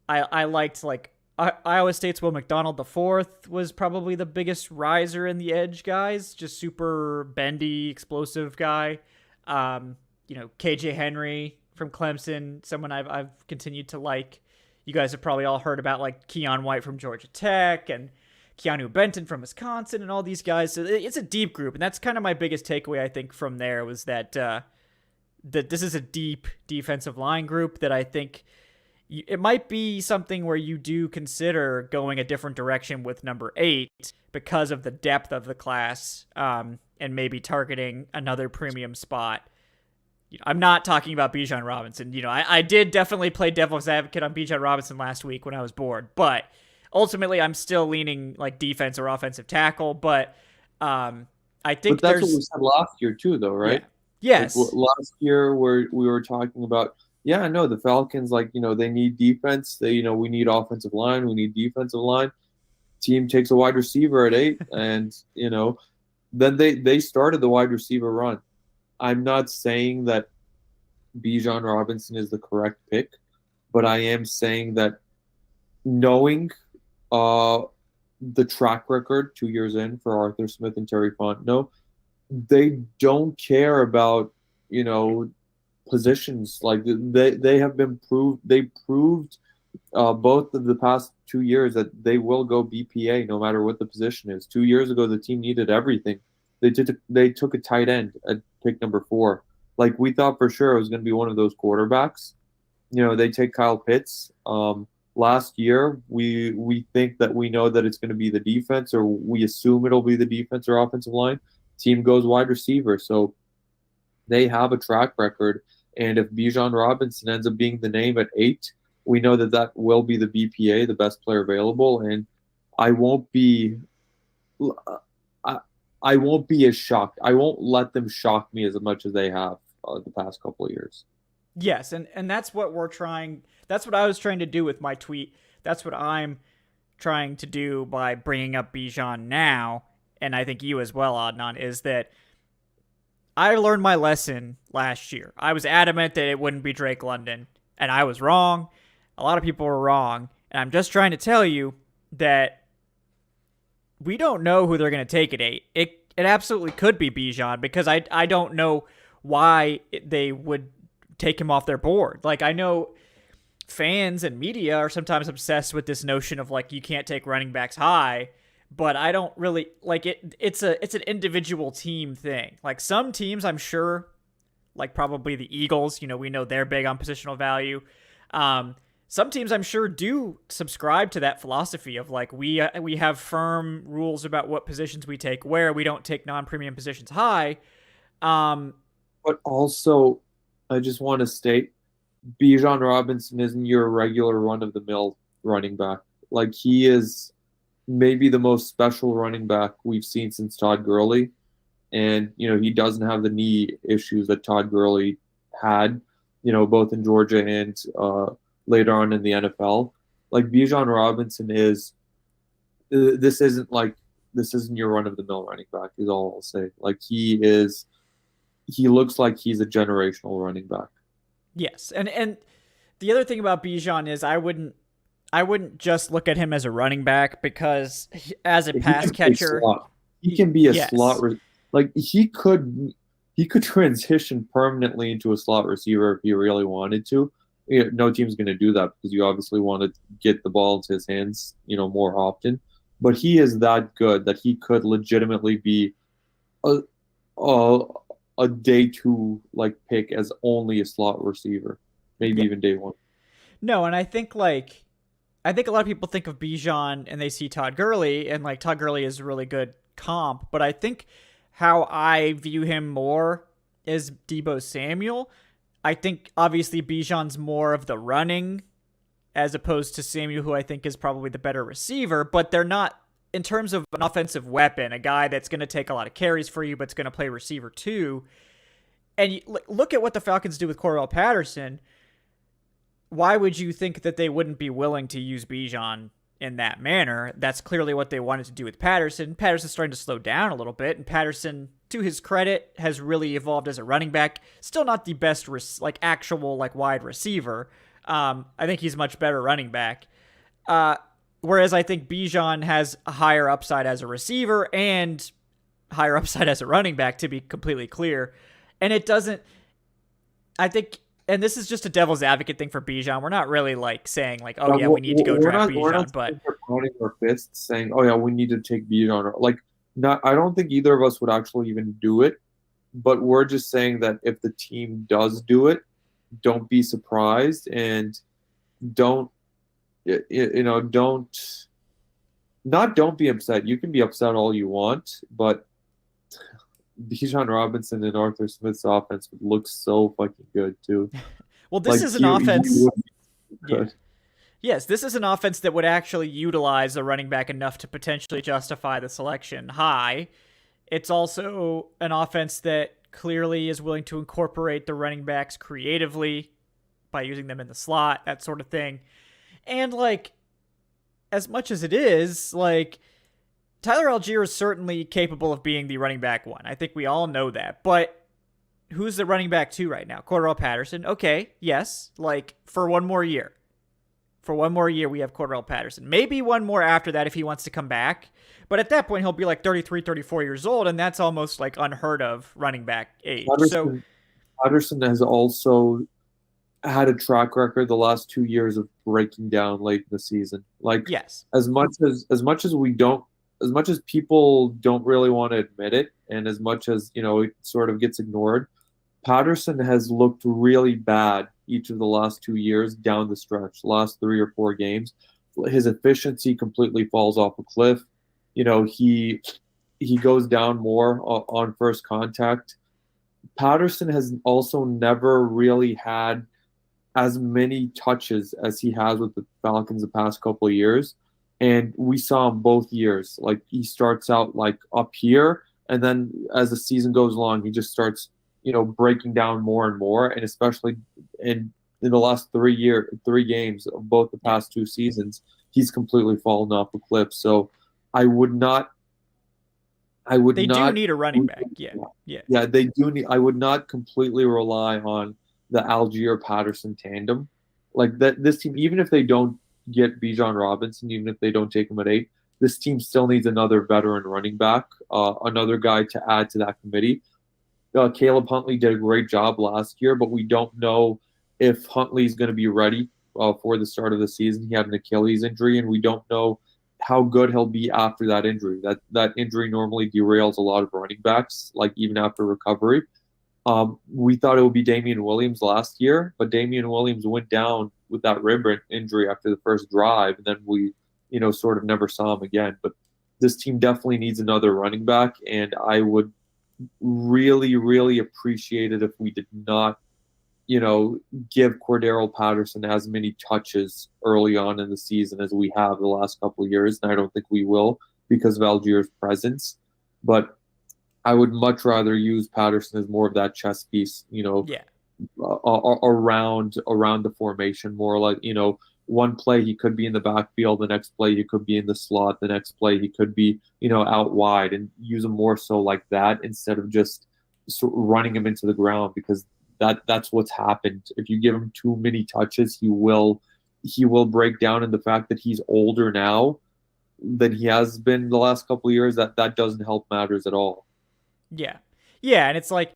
I liked like Iowa State's Will McDonald IV was probably the biggest riser in the edge guys, just super bendy, explosive guy. KJ Henry from Clemson, someone I've continued to like. You guys have probably all heard about like Keon White from Georgia Tech and Keanu Benton from Wisconsin and all these guys. So it's a deep group, and that's kind of my biggest takeaway, I think, from there was that that this is a deep defensive line group that I think it might be something where you do consider going a different direction with number 8 because of the depth of the class, and maybe targeting another premium spot. I'm not talking about Bijan Robinson. I did definitely play devil's advocate on Bijan Robinson last week when I was bored, but ultimately I'm still leaning like defense or offensive tackle. But I think that's what we said last year too, though, right? Yeah. Yes. Like, last year where we were talking about, the Falcons, they need defense. We need offensive line. We need defensive line. Team takes a wide receiver at 8, and then they started the wide receiver run. I'm not saying that Bijan Robinson is the correct pick, but I am saying that knowing the track record 2 years in for Arthur Smith and Terry Fontenot, they don't care about positions. Like they have been proved. They proved both of the past 2 years that they will go BPA no matter what the position is. 2 years ago, the team needed everything. They took a tight end at pick number 4. Like we thought for sure it was going to be one of those quarterbacks. They take Kyle Pitts. last year, we think that we know that it's going to be the defense, or we assume it'll be the defense or offensive line. Team goes wide receiver. So they have a track record. And if Bijan Robinson ends up being the name at 8, we know that that will be the BPA, the best player available. And I won't be I won't be as shocked. I won't let them shock me as much as they have the past couple of years. Yes, and that's what that's what I was trying to do with my tweet. That's what I'm trying to do by bringing up Bijan now, and I think you as well, Adnan, is that I learned my lesson last year. I was adamant that it wouldn't be Drake London, and I was wrong. A lot of people were wrong, and I'm just trying to tell you that we don't know who they're going to take at 8. It absolutely could be Bijan, because I don't know why they would take him off their board. Like, I know fans and media are sometimes obsessed with this notion of like you can't take running backs high, but I don't really like it. It's an individual team thing. Like some teams, I'm sure, like probably the Eagles, we know they're big on positional value. Some teams, I'm sure, do subscribe to that philosophy of like we have firm rules about what positions we take, where we don't take non-premium positions high. But also, I just want to state, Bijan Robinson isn't your regular run-of-the-mill running back. Like, he is maybe the most special running back we've seen since Todd Gurley. And, he doesn't have the knee issues that Todd Gurley had, both in Georgia and later on in the NFL. Like, Bijan Robinson this isn't your run-of-the-mill running back, is all I'll say. Like, he looks like he's a generational running back. Yes, and the other thing about Bijan is I wouldn't just look at him as a running back, because as a pass catcher, he can be a slot. Like he could transition permanently into a slot receiver if he really wanted to. No team's going to do that, because you obviously want to get the ball into his hands, more often. But he is that good that he could legitimately be a day 2 pick as only a slot receiver, maybe even day 1. No, and I think a lot of people think of Bijan and they see Todd Gurley, and Todd Gurley is a really good comp, but I think how I view him more is Deebo Samuel. I think obviously Bijan's more of the running as opposed to Samuel, who I think is probably the better receiver, but they're not, in terms of an offensive weapon, a guy that's going to take a lot of carries for you, but's going to play receiver too. And you look at what the Falcons do with Cordarrelle Patterson. Why would you think that they wouldn't be willing to use Bijan in that manner? That's clearly what they wanted to do with Patterson. Patterson's starting to slow down a little bit, and Patterson, to his credit, has really evolved as a running back. Still not the best, actual wide receiver. I think he's a much better running back. Whereas I think Bijan has a higher upside as a receiver and higher upside as a running back, to be completely clear. And it doesn't, I think, and this is just a devil's advocate thing for Bijan. We're not really saying we need to go draft Bijan, we're not but pounding our fists saying, oh yeah, we need to take Bijan. I don't think either of us would actually even do it, but we're just saying that if the team does do it, don't be surprised, and don't be upset. You can be upset all you want, but Bijan Robinson and Arthur Smith's offense would look so fucking good too. Well, this is an offense. Yeah. Yes, this is an offense that would actually utilize a running back enough to potentially justify the selection high. It's also an offense that clearly is willing to incorporate the running backs creatively by using them in the slot, that sort of thing. And as much as it is, Tyler Algier is certainly capable of being the running back 1. I think we all know that. But who's the running back 2 right now? Cordarrelle Patterson. Okay, yes. For one more year. For one more year, we have Cordarrelle Patterson. Maybe one more after that if he wants to come back. But at that point, he'll be 33, 34 years old, and that's almost unheard of running back age. Patterson has also had a track record the last 2 years of breaking down late in the season. Yes. As much as people don't really want to admit it, and as much as it sort of gets ignored, Patterson has looked really bad each of the last 2 years down the stretch, last 3 or 4 games. His efficiency completely falls off a cliff. He goes down more on first contact. Patterson has also never really had as many touches as he has with the Falcons the past couple of years. And we saw him both years. Like he starts out like up here, and then as the season goes along, he just starts, breaking down more and more. And especially in the last 3 games of both the past 2 seasons, he's completely fallen off a cliff. So I would not They do need a running back. Yeah, they do need. I would not completely rely on the Algier Patterson tandem. Like that, this team, even if they don't get Bijan Robinson, even if they don't take him at 8, this team still needs another veteran running back, another guy to add to that committee. Caleb Huntley did a great job last year, but we don't know if Huntley's going to be ready for the start of the season. He had an Achilles injury, and we don't know how good he'll be after that injury. That injury normally derails a lot of running backs, like even after recovery. We thought it would be Damian Williams last year, but Damian Williams went down with that rib injury after the first drive, and then we, sort of never saw him again. But this team definitely needs another running back, and I would really, really appreciate it if we did not, give Cordero Patterson as many touches early on in the season as we have the last couple of years, and I don't think we will because of Algier's presence. But I would much rather use Patterson as more of that chess piece, around the formation, more like, one play he could be in the backfield, the next play he could be in the slot, the next play he could be, out wide, and use him more so like that instead of just running him into the ground, because that's what's happened. If you give him too many touches, he will break down. And the fact that he's older now than he has been the last couple of years, that doesn't help matters at all. Yeah, and it's like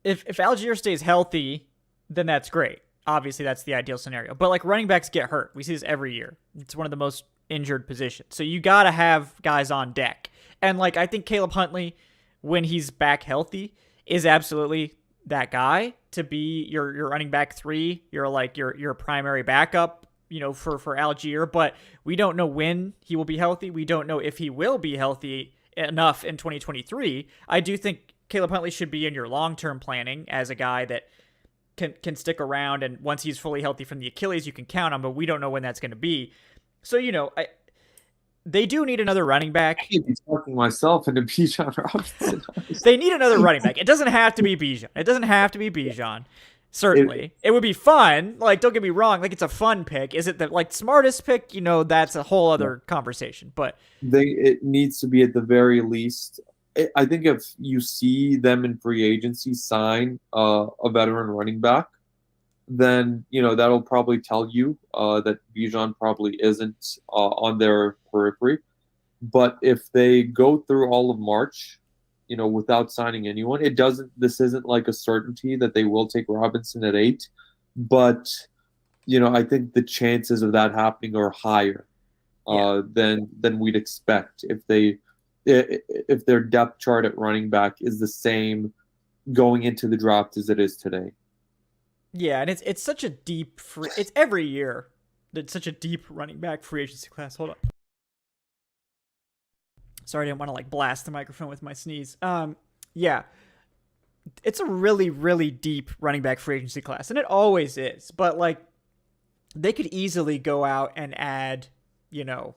if Algier stays healthy, then that's great. Obviously, that's the ideal scenario. But like running backs get hurt. We see this every year. It's one of the most injured positions. So you got to have guys on deck. And like I think Caleb Huntley, when he's back healthy, is absolutely that guy to be your running back 3. You're like your primary backup, for Algier. But we don't know when he will be healthy. We don't know if he will be healthy enough in 2023. I do think Caleb Huntley should be in your long-term planning as a guy that can stick around, and once he's fully healthy from the Achilles, you can count on, but we don't know when that's going to be. So, they do need another running back. I can't be talking myself into Bijan Robinson. They need another running back. It doesn't have to be Bijan. Certainly. It would be fun. Like, don't get me wrong. Like, it's a fun pick. Is it the smartest pick? That's a whole other conversation. But it needs to be at the very least. I think if you see them in free agency sign a veteran running back, then that'll probably tell you that Bijan probably isn't on their periphery. But if they go through all of March, without signing anyone, this isn't like a certainty that they will take Robinson at 8. But I think the chances of that happening are higher than we'd expect if their depth chart at running back is the same going into the draft as it is today. Yeah, and it's such a deep it's every year. It's such a deep running back free agency class. Hold on. Sorry, I didn't want to blast the microphone with my sneeze. Yeah. It's a really, really deep running back free agency class, and it always is. But they could easily go out and add, one of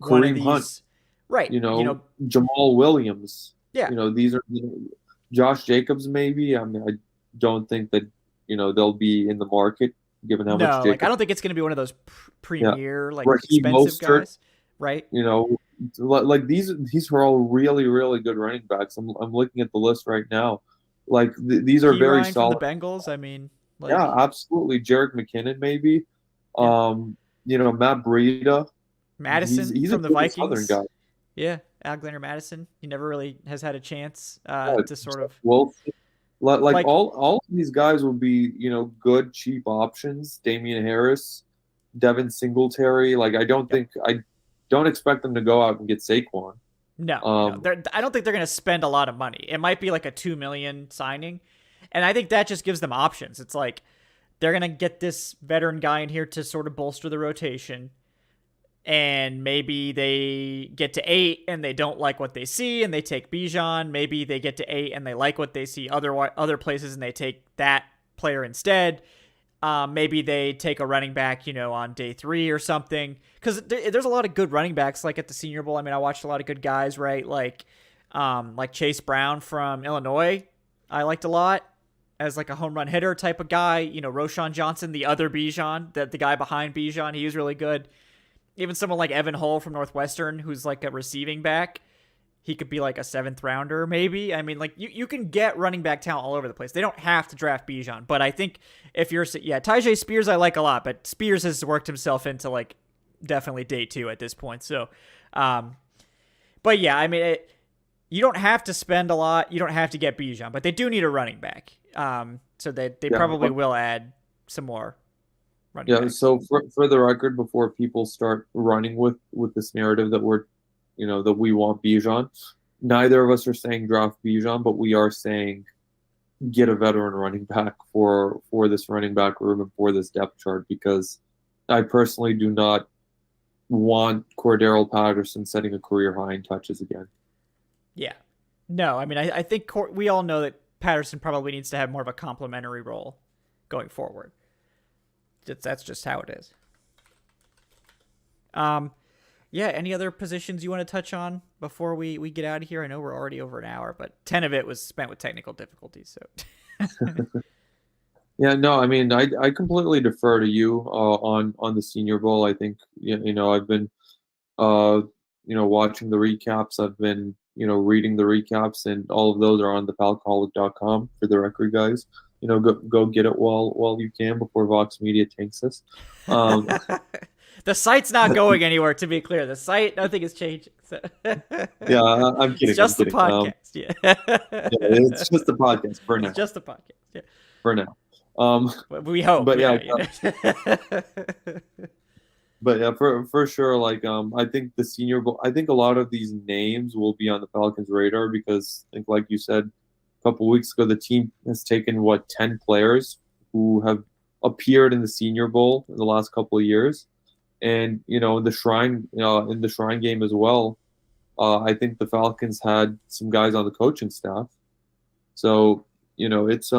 Kareem these. Hunt. Right. Jamal Williams. Yeah. These are Josh Jacobs maybe. I mean, I don't think that, they'll be in the market given how much Jacobs. I don't think it's going to be one of those premier, Raheem expensive Mostert, guys. Right. These are all really, really good running backs. I'm looking at the list right now. These are very solid. From the Bengals, I mean. Yeah, absolutely. Jerick McKinnon maybe. Yeah. Matt Breida. Madison he's from the Vikings. Southern guy. Yeah, Alexander Madison. He never really has had a chance to sort of. Wilson. All of these guys will be, good, cheap options. Damian Harris, Devin Singletary. I don't expect them to go out and get Saquon. No. I don't think they're going to spend a lot of money. It might be a $2 million signing, and I think that just gives them options. It's they're going to get this veteran guy in here to sort of bolster the rotation. And maybe they get to 8 and they don't like what they see and they take Bijan. Maybe they get to 8 and they like what they see other places and they take that player instead. Maybe they take a running back, on day 3 or something. Because there's a lot of good running backs, like at the Senior Bowl. I mean, I watched a lot of good guys, right? Like Chase Brown from Illinois, I liked a lot as like a home run hitter type of guy. Roshan Johnson, the other Bijan, the guy behind Bijan, he was really good. Even someone like Evan Hull from Northwestern, who's like a receiving back, he could be like a 7th rounder, maybe. I mean, like you can get running back talent all over the place. They don't have to draft Bijan, but I think if you're, Tyjae Spears, I like a lot, but Spears has worked himself into like definitely day 2 at this point. So, but yeah, I mean, you don't have to spend a lot. You don't have to get Bijan, but they do need a running back. So they probably will add some more. Yeah, so for the record, before people start running with this narrative that that we want Bijan, neither of us are saying draft Bijan, but we are saying get a veteran running back for this running back room and for this depth chart, because I personally do not want Cordero Patterson setting a career high in touches again. Yeah. No, I mean, I think we all know that Patterson probably needs to have more of a complementary role going forward. That's just how it is. Yeah, any other positions you want to touch on before we get out of here? I know we're already over an hour, but 10 of it was spent with technical difficulties. So. Yeah, no, I mean, I completely defer to you on the Senior Bowl. I think I've been watching the recaps. I've been reading the recaps, and all of those are on the Falcoholic.com for the record, guys. Go get it while you can before Vox Media tanks us. The site's not going anywhere, to be clear. The site, nothing is changing. So. Yeah, I'm kidding. It's just the podcast. Yeah, it's just the podcast for now. It's just the podcast. Yeah. For now. We hope. But yeah. But yeah, for sure. Like, I think the Senior Bowl. I think a lot of these names will be on the Falcons' radar because, I think, like you said, a couple weeks ago, the team has taken 10 players who have appeared in the Senior Bowl in the last couple of years, and in the Shrine game as well. I think the Falcons had some guys on the coaching staff, so it's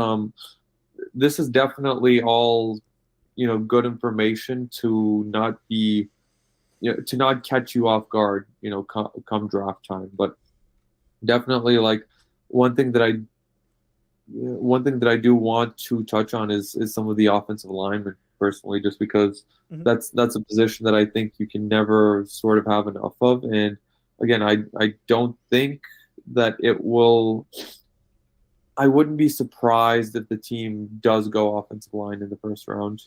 this is definitely all good information to not be to not catch you off guard come draft time. But definitely, like, one thing that I do want to touch on is some of the offensive linemen personally, just because that's a position that I think you can never sort of have enough of. And again, I don't think that it will. I wouldn't be surprised if the team does go offensive line in the first round,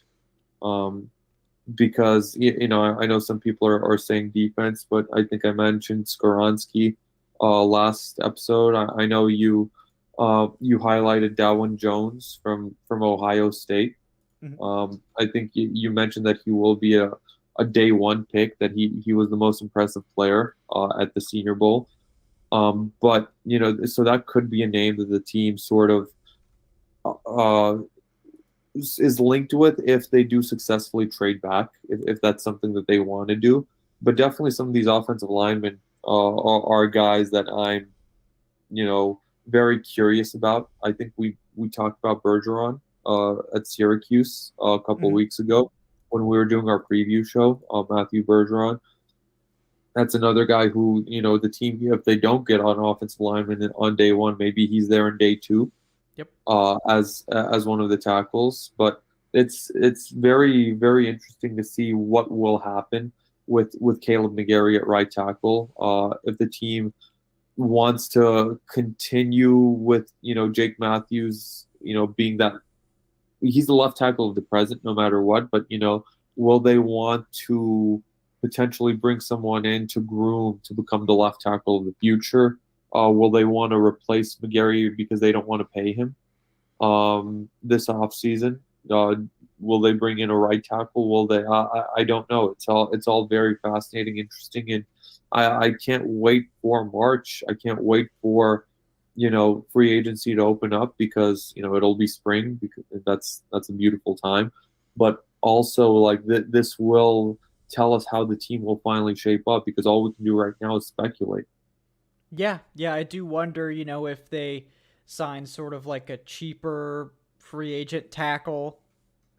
because I know some people are saying defense, but I think I mentioned Skoronski last episode. I know you highlighted Darwin Jones from Ohio State. I think you mentioned that he will be a day 1 pick, that he was the most impressive player at the Senior Bowl. But so that could be a name that the team sort of is linked with if they do successfully trade back, if that's something that they want to do. But definitely some of these offensive linemen are guys that I'm very curious about. I think we talked about Bergeron at Syracuse a couple weeks ago when we were doing our preview show. Matthew Bergeron. That's another guy who, the team, if they don't get on offensive lineman on day 1, maybe he's there in day 2. Yep. As one of the tackles. But it's very, very interesting to see what will happen with Caleb McGarry at right tackle. If the team wants to continue with Jake Matthews, being that he's the left tackle of the present no matter what, but will they want to potentially bring someone in to groom to become the left tackle of the future? Will they want to replace McGarry because they don't want to pay him this offseason? Will they bring in a right tackle? Will they? I don't know. It's all very fascinating, interesting, and I can't wait for March. I can't wait for free agency to open up because it'll be spring because that's a beautiful time, but also like this will tell us how the team will finally shape up because all we can do right now is speculate. Yeah, yeah, I do wonder, if they sign sort of like a cheaper free agent tackle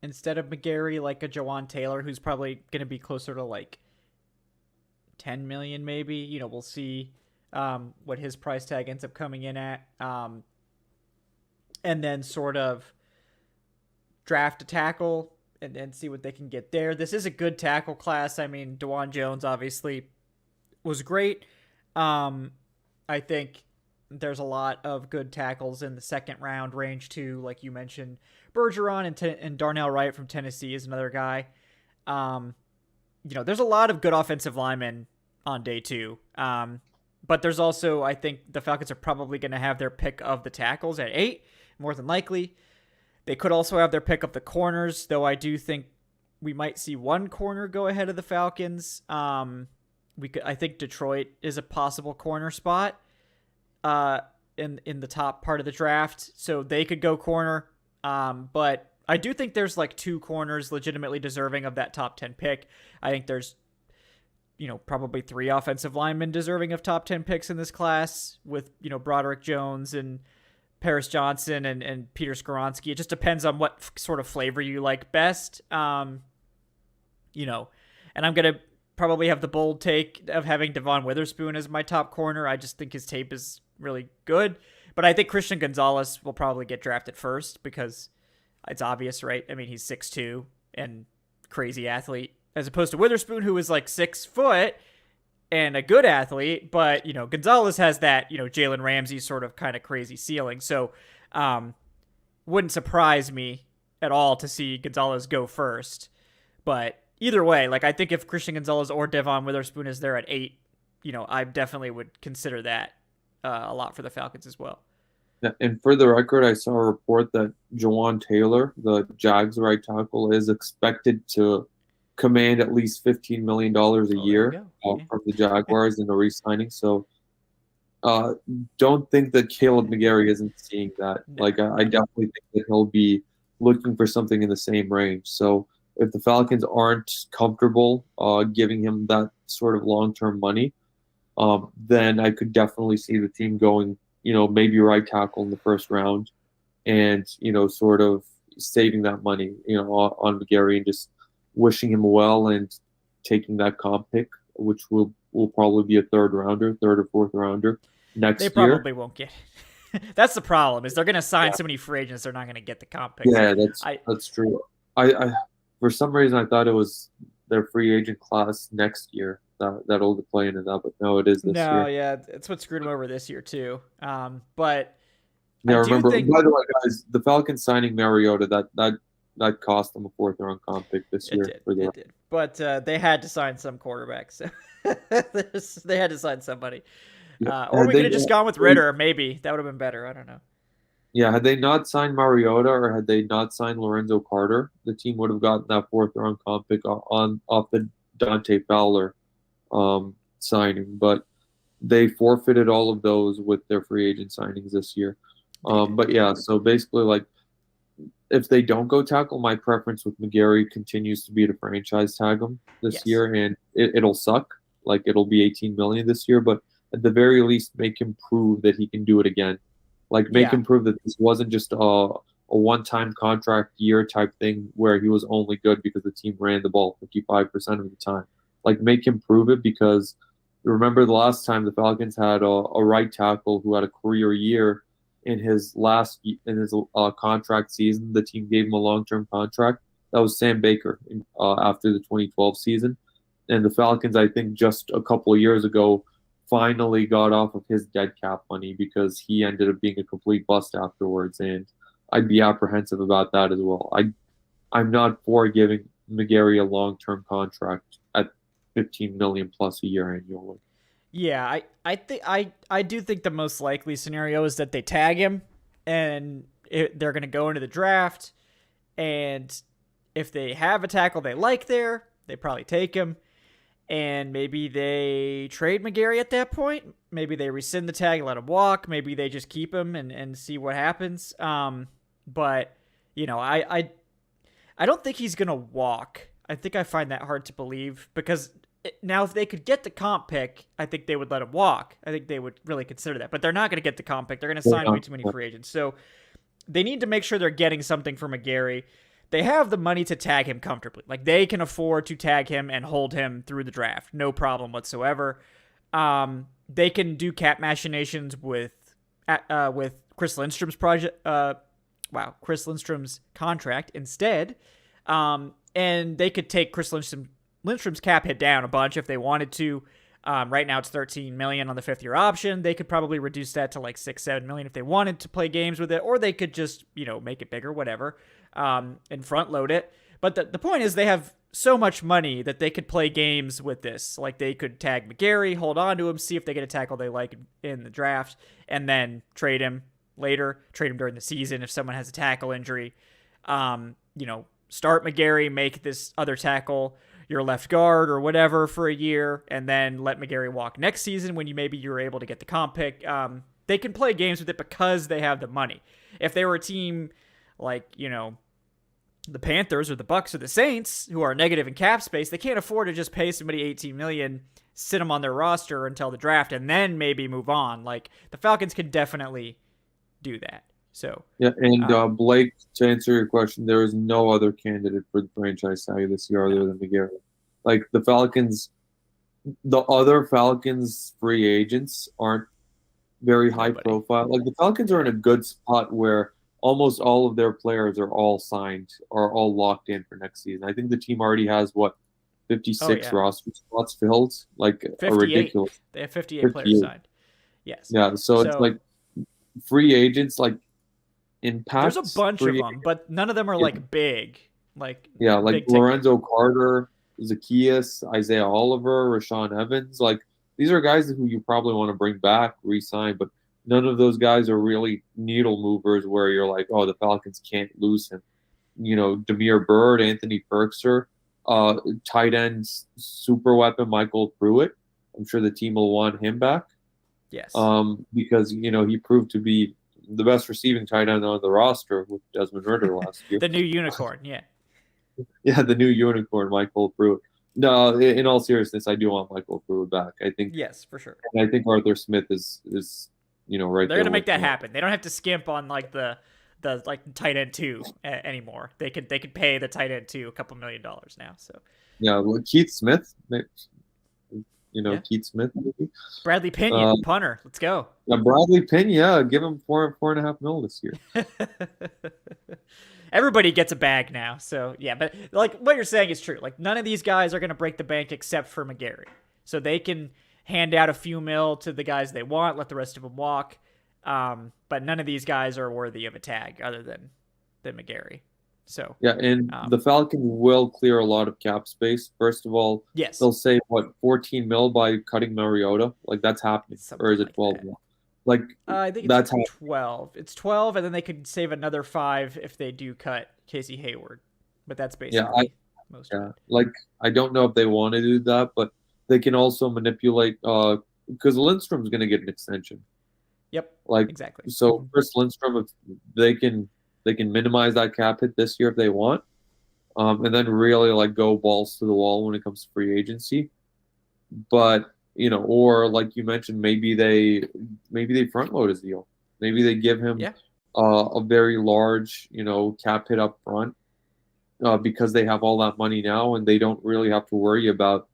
instead of McGarry, like a Jawan Taylor, who's probably going to be closer to like 10 million, maybe. We'll see what his price tag ends up coming in at, and then sort of draft a tackle and see what they can get there. This is a good tackle class. I mean, DeJuan Jones obviously was great. I think there's a lot of good tackles in the second round range too, like you mentioned. Bergeron and Darnell Wright from Tennessee is another guy. There's a lot of good offensive linemen on day two. But there's also, I think the Falcons are probably going to have their pick of the tackles at 8, more than likely. They could also have their pick of the corners, though I do think we might see one corner go ahead of the Falcons. I think Detroit is a possible corner spot in the top part of the draft, so they could go corner. But I do think there's like 2 corners legitimately deserving of that top 10 pick. I think there's probably 3 offensive linemen deserving of top 10 picks in this class with Broderick Jones and Paris Johnson and Peter Skoronski. It just depends on what sort of flavor you like best. And I'm going to probably have the bold take of having Devon Witherspoon as my top corner. I just think his tape is really good. But I think Christian Gonzalez will probably get drafted first because it's obvious, right? I mean, he's 6'2" and crazy athlete, as opposed to Witherspoon, who is like 6 foot and a good athlete. But, Gonzalez has that, Jalen Ramsey sort of kind of crazy ceiling. So wouldn't surprise me at all to see Gonzalez go first. But either way, like I think if Christian Gonzalez or Devon Witherspoon is there at 8, I definitely would consider that a lot for the Falcons as well. Yeah, and for the record, I saw a report that Jawan Taylor, the Jags right tackle, is expected to command at least $15 million a year from the Jaguars in the re-signing. So don't think that Caleb McGarry isn't seeing that. No. I definitely think that he'll be looking for something in the same range. So if the Falcons aren't comfortable giving him that sort of long-term money, then I could definitely see the team going, maybe right tackle in the first round and, sort of saving that money, on McGarry and just wishing him well and taking that comp pick, which will probably be a third or fourth rounder next year. They probably won't get it. That's the problem, is they're going to sign so many free agents, they're not going to get the comp pick. Yeah, that's true. I for some reason, I thought it was their free agent class next year that'll play into that, but no, it is this year. No, yeah, it's what screwed them over this year too. But yeah, remember, by the way, guys, the Falcons signing Mariota, that cost them a fourth round comp pick this year. It did. But they had to sign some quarterbacks. So they had to sign somebody. Or we could have just gone with Ritter, maybe. That would have been better. I don't know. Yeah, had they not signed Mariota or had they not signed Lorenzo Carter, the team would have gotten that fourth round comp pick off the Dante Fowler signing. But they forfeited all of those with their free agent signings this year. But yeah, so basically, like, if they don't go tackle, my preference with McGarry continues to be to franchise tag him this year, and it'll suck. Like, it'll be $18 million this year, but at the very least, make him prove that he can do it again. Like, make him prove that this wasn't just a one-time contract year type thing where he was only good because the team ran the ball 55% of the time. Like, make him prove it, because remember the last time the Falcons had a right tackle who had a career year in his contract season. The team gave him a long-term contract. That was Sam Baker after the 2012 season. And the Falcons, I think, just a couple of years ago, finally got off of his dead cap money because he ended up being a complete bust afterwards. And I'd be apprehensive about that as well. I'm not for giving McGarry a long-term contract at $15 million plus a year annually. Yeah, I do think the most likely scenario is that they tag him and they're going to go into the draft, and if they have a tackle they like there, they probably take him. and maybe they trade McGarry at that point. Maybe they rescind the tag and let him walk. Maybe they just keep him and see what happens. But I don't think he's gonna walk. I think I find that hard to believe because now if they could get the comp pick, I think they would let him walk. I think they would really consider that. But they're not gonna get the comp pick. They're gonna sign way too many free agents. So they need to make sure they're getting something for McGarry. They have the money to tag him comfortably. Like, they can afford to tag him and hold him through the draft. No problem whatsoever. They can do cap machinations with Chris Lindstrom's Chris Lindstrom's contract instead. And they could take Chris Lindstrom's cap hit down a bunch if they wanted to. Right now it's $13 million on the 5th-year option. They could probably reduce that to like $6-7 million if they wanted to play games with it, or they could just, make it bigger, whatever, and front load it. But the point is they have so much money that they could play games with this. Like, they could tag McGarry, hold on to him, see if they get a tackle they like in the draft, and then trade him later, trade him during the season if someone has a tackle injury. Start McGarry, make this other tackle your left guard or whatever for a year, and then let McGarry walk next season when you're able to get the comp pick. They can play games with it because they have the money. If they were a team like, the Panthers or the Bucks or the Saints, who are negative in cap space, they can't afford to just pay somebody $18 million, sit them on their roster until the draft, and then maybe move on. Like, the Falcons can definitely do that. So yeah, and Blake, to answer your question, there is no other candidate for the franchise tag this year other than McGarry. Like, the other Falcons free agents aren't very high profile. Like, the Falcons are in a good spot where almost all of their players are all signed or all locked in for next season. I think the team already has 56 roster spots filled, like 58. A ridiculous. They have 58 players signed. Yes. Yeah, so it's like free agents, like, impact. There's a bunch of them, but none of them are like big. Like Lorenzo Carter, Zacchaeus, Isaiah Oliver, Rashawn Evans. Like, these are guys who you probably want to bring back, re-sign, but none of those guys are really needle movers where you're like, oh, the Falcons can't lose him. Demir Bird, Anthony Ferkser, tight end super weapon Michael Pruitt. I'm sure the team will want him back. Yes. Because he proved to be the best receiving tight end on the roster with Desmond Ridder last year. The new unicorn, yeah. Yeah, the new unicorn, Michael Pruitt. No, in all seriousness, I do want Michael Pruitt back. I think yes, for sure. And I think Arthur Smith is right. They're gonna make that happen. They don't have to skimp on like the tight end 2 anymore. They could pay the tight end 2 a couple $1 million now. So yeah, Keith Smith. Keith Smith, maybe. Bradley Pinion, punter. Let's go. Yeah, Bradley Pinion, give him $4.5 million this year. Everybody gets a bag now, so yeah. But like what you're saying is true. Like, none of these guys are going to break the bank except for McGarry, so they can hand out a few mil to the guys they want, let the rest of them walk. But none of these guys are worthy of a tag other than McGarry. So yeah, and the Falcons will clear a lot of cap space. First of all, yes, they'll save 14 mil by cutting Mariota. Like, that's happening, or is it 12 mil? Like, I think it's 12. It's 12, and then they could save another 5 if they do cut Casey Hayward. But that's basically most of it. Like, I don't know if they want to do that, but they can also manipulate because Lindstrom's going to get an extension. Yep. Like, exactly. So Chris Lindstrom, if they can minimize that cap hit this year if they want, and then really like go balls to the wall when it comes to free agency. But or like you mentioned, maybe they front load his deal. Maybe they give him a very large cap hit up front because they have all that money now and they don't really have to worry about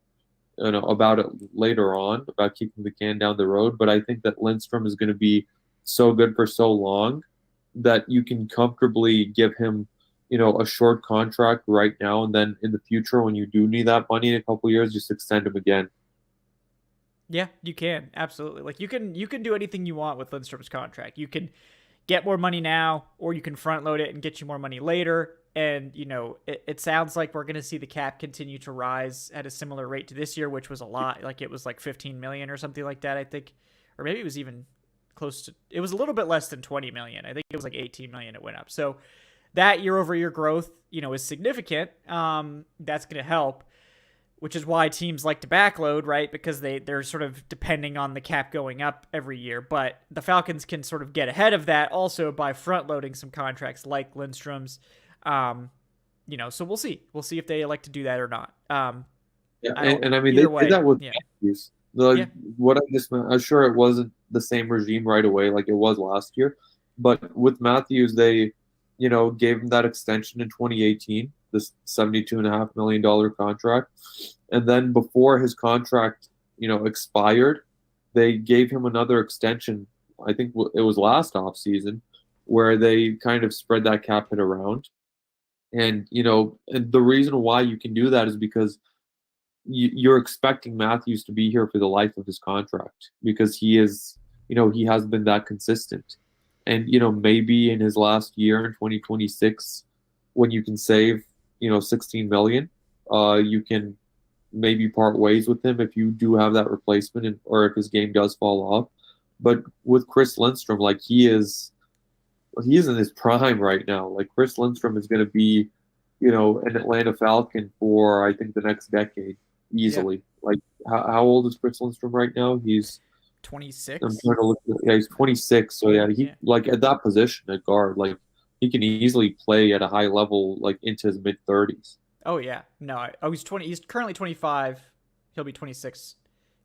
it later on, about kicking the can down the road. But I think that Lindstrom is going to be so good for so long that you can comfortably give him, a short contract right now, and then in the future when you do need that money in a couple of years, just extend him again. Yeah, you can. Absolutely. Like, you can do anything you want with Lindstrom's contract. You can get more money now, or you can front load it and get you more money later. And, it sounds like we're going to see the cap continue to rise at a similar rate to this year, which was a lot. Like, it was like 15 million or something like that, I think. Or maybe it was even close to, it was a little bit less than 20 million. I think it was like 18 million it went up. So that year over year growth, is significant. That's going to help. which is why teams like to backload, right? Because they're sort of depending on the cap going up every year. But the Falcons can sort of get ahead of that also by front loading some contracts like Lindstrom's. So we'll see. We'll see if they elect to do that or not. Yeah, and I mean, they did that with Matthews. What I just meant, I'm sure it wasn't the same regime right away like it was last year, but with Matthews, they, gave him that extension in 2018, this $72.5 million contract, and then before his contract, expired, they gave him another extension. I think it was last offseason, where they kind of spread that cap hit around, and and the reason why you can do that is because you're expecting Matthews to be here for the life of his contract because he is, he has been that consistent. And, maybe in his last year in 2026, when you can save, $16 million, you can maybe part ways with him if you do have that replacement or if his game does fall off. But with Chris Lindstrom, like he is in his prime right now. Like Chris Lindstrom is going to be, an Atlanta Falcon for, I think, the next decade. Easily. Yeah. Like, how old is Chris Lindstrom right now? He's 26. I'm trying to look. He's 26. So like at that position at guard, like he can easily play at a high level, like into his mid 30s. Oh yeah, no. He's 20. He's currently 25. He'll be 26.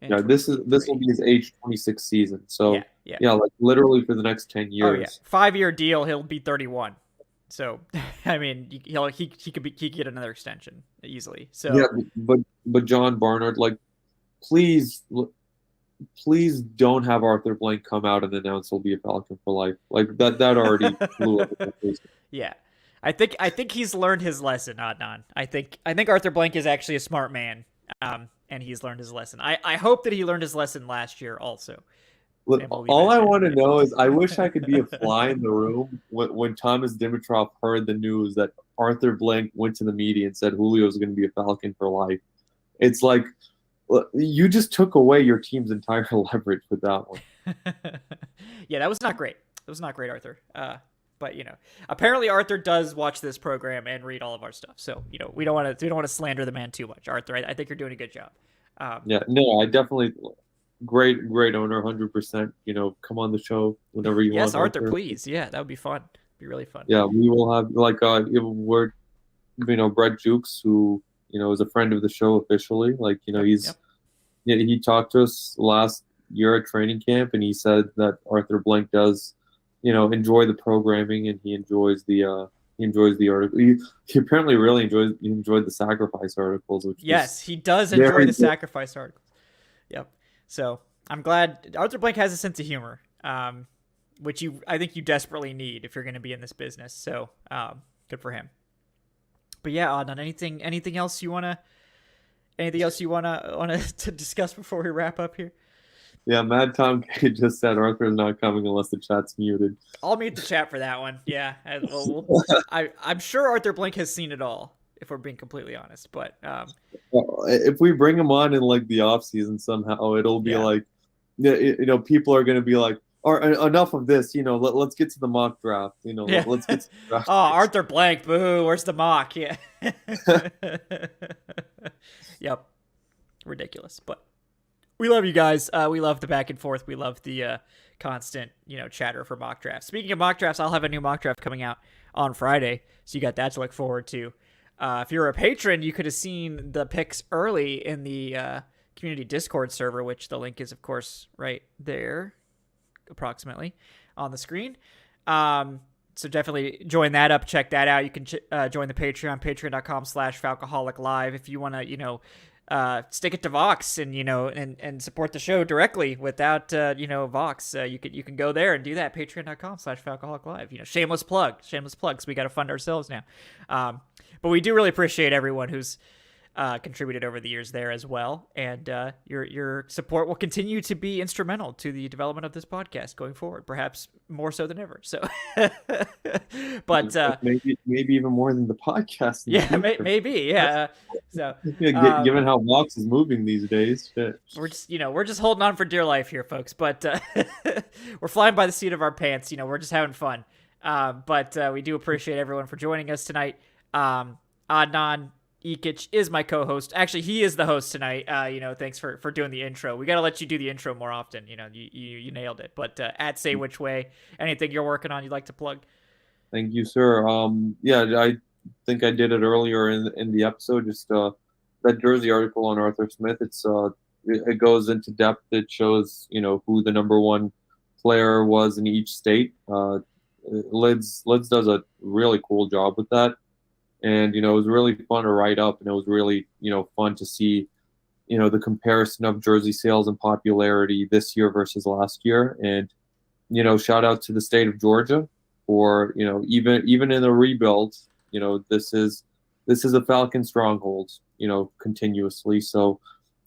Yeah, this will be his age 26 season. So yeah, like literally for the next 10 years. Oh yeah, 5-year deal. He'll be 31. So, I mean, he could get another extension easily. So yeah, but John Barnard, like, please don't have Arthur Blank come out and announce he'll be a Falcon for life. Like that already blew up. Yeah, I think he's learned his lesson, Adnan. I think Arthur Blank is actually a smart man, and he's learned his lesson. I hope that he learned his lesson last year also. Look, all I want to know is I wish I could be a fly in the room when Thomas Dimitroff heard the news that Arthur Blank went to the media and said Julio is going to be a Falcon for life. It's like you just took away your team's entire leverage with that one. Yeah, that was not great. It was not great, Arthur. But apparently Arthur does watch this program and read all of our stuff. So we don't want to slander the man too much, Arthur. I think you're doing a good job. Yeah, no, I definitely. Great owner, 100%. Come on the show whenever you want. Yes, Arthur, please. Yeah, that would be fun. Be really fun. Yeah, we will have we're Brett Jukes, who is a friend of the show officially. Like he talked to us last year at training camp, and he said that Arthur Blank does enjoy the programming and he enjoys the article. He apparently really enjoyed the sacrifice articles. Which he does enjoy the sacrifice articles. Yep. So I'm glad Arthur Blank has a sense of humor, which I think you desperately need if you're going to be in this business. So good for him. But yeah, Adnan, anything else you wanna to discuss before we wrap up here? Yeah, Mad Tom K just said Arthur's not coming unless the chat's muted. I'll mute the chat for that one. Yeah, I'm sure Arthur Blank has seen it all, if we're being completely honest. But if we bring him on in like the off season somehow, it'll be like, people are going to be like, or enough of this, let's get to the mock draft. Let's get to the draft. Oh, Arthur Blank, boo! Where's the mock? Yeah. Yep. Ridiculous, but we love you guys. We love the back and forth. We love the constant, chatter for mock drafts. Speaking of mock drafts, I'll have a new mock draft coming out on Friday, so you got that to look forward to. If you're a patron, you could have seen the picks early in the community Discord server, which the link is, of course, right there, approximately, on the screen. So definitely join that up. Check that out. You can join the Patreon, patreon.com/Falcoholic Live, if you want to, stick it to Vox and and support the show directly without Vox. You can go there and do that. Patreon.com/Falcoholic Live. Shameless plug. So we got to fund ourselves now. But we do really appreciate everyone who's contributed over the years there as well, and your support will continue to be instrumental to the development of this podcast going forward, perhaps more so than ever. So, but maybe even more than the podcast. Yeah, maybe. Yeah. So, given how Vox is moving these days, shit. We're just holding on for dear life here, folks. But we're flying by the seat of our pants. We're just having fun. But we do appreciate everyone for joining us tonight. Adnan, Ikic is my co-host. Actually, he is the host tonight. Thanks for doing the intro. We got to let you do the intro more often. You nailed it. But at Say Which Way, anything you're working on you'd like to plug? Thank you, sir. Yeah, I think I did it earlier in the episode. Just that Jersey article on Arthur Smith. It goes into depth. It shows who the number one player was in each state. Lids does a really cool job with that, and it was really fun to write up, and it was really fun to see the comparison of jersey sales and popularity this year versus last year. And shout out to the state of Georgia for even in a rebuild, this is a Falcon stronghold continuously. So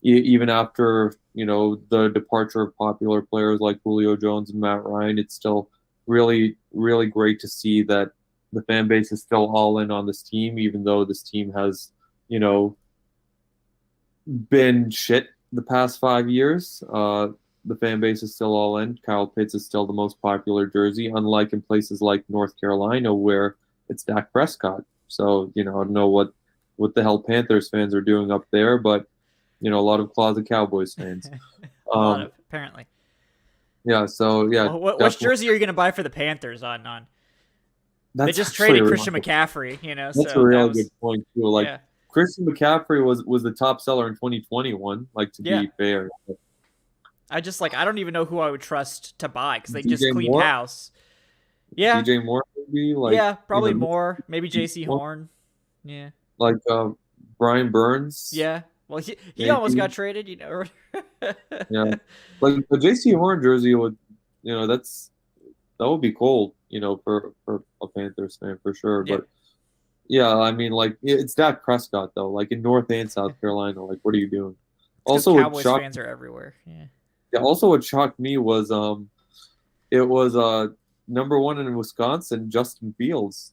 even after the departure of popular players like Julio Jones and Matt Ryan, it's still really, really great to see that the fan base is still all in on this team, even though this team has, been shit the past 5 years. The fan base is still all in. Kyle Pitts is still the most popular jersey, unlike in places like North Carolina where it's Dak Prescott. So, I don't know what the hell Panthers fans are doing up there, but, a lot of closet Cowboys fans. A lot of, apparently. Yeah, so yeah. Well, which jersey are you going to buy for the Panthers on? They just traded Christian McCaffrey, That's so a real good point too. Like yeah. Christian McCaffrey was the top seller in 2021. Like to be fair, I don't even know who I would trust to buy because they DJ just cleaned Moore? house. Yeah, DJ Moore maybe. Probably more. Maybe J.C. Horn. Yeah, like Brian Burns. Yeah. Well, he almost got traded, Yeah, like the J.C. Horn jersey would, that would be cool, for a Panthers fan for sure. Yeah. But yeah, I mean, like it's Dak Prescott though. Like in North and South Carolina, like what are you doing? Also, Cowboys fans are everywhere. Yeah. Also, what shocked me was it was number one in Wisconsin, Justin Fields.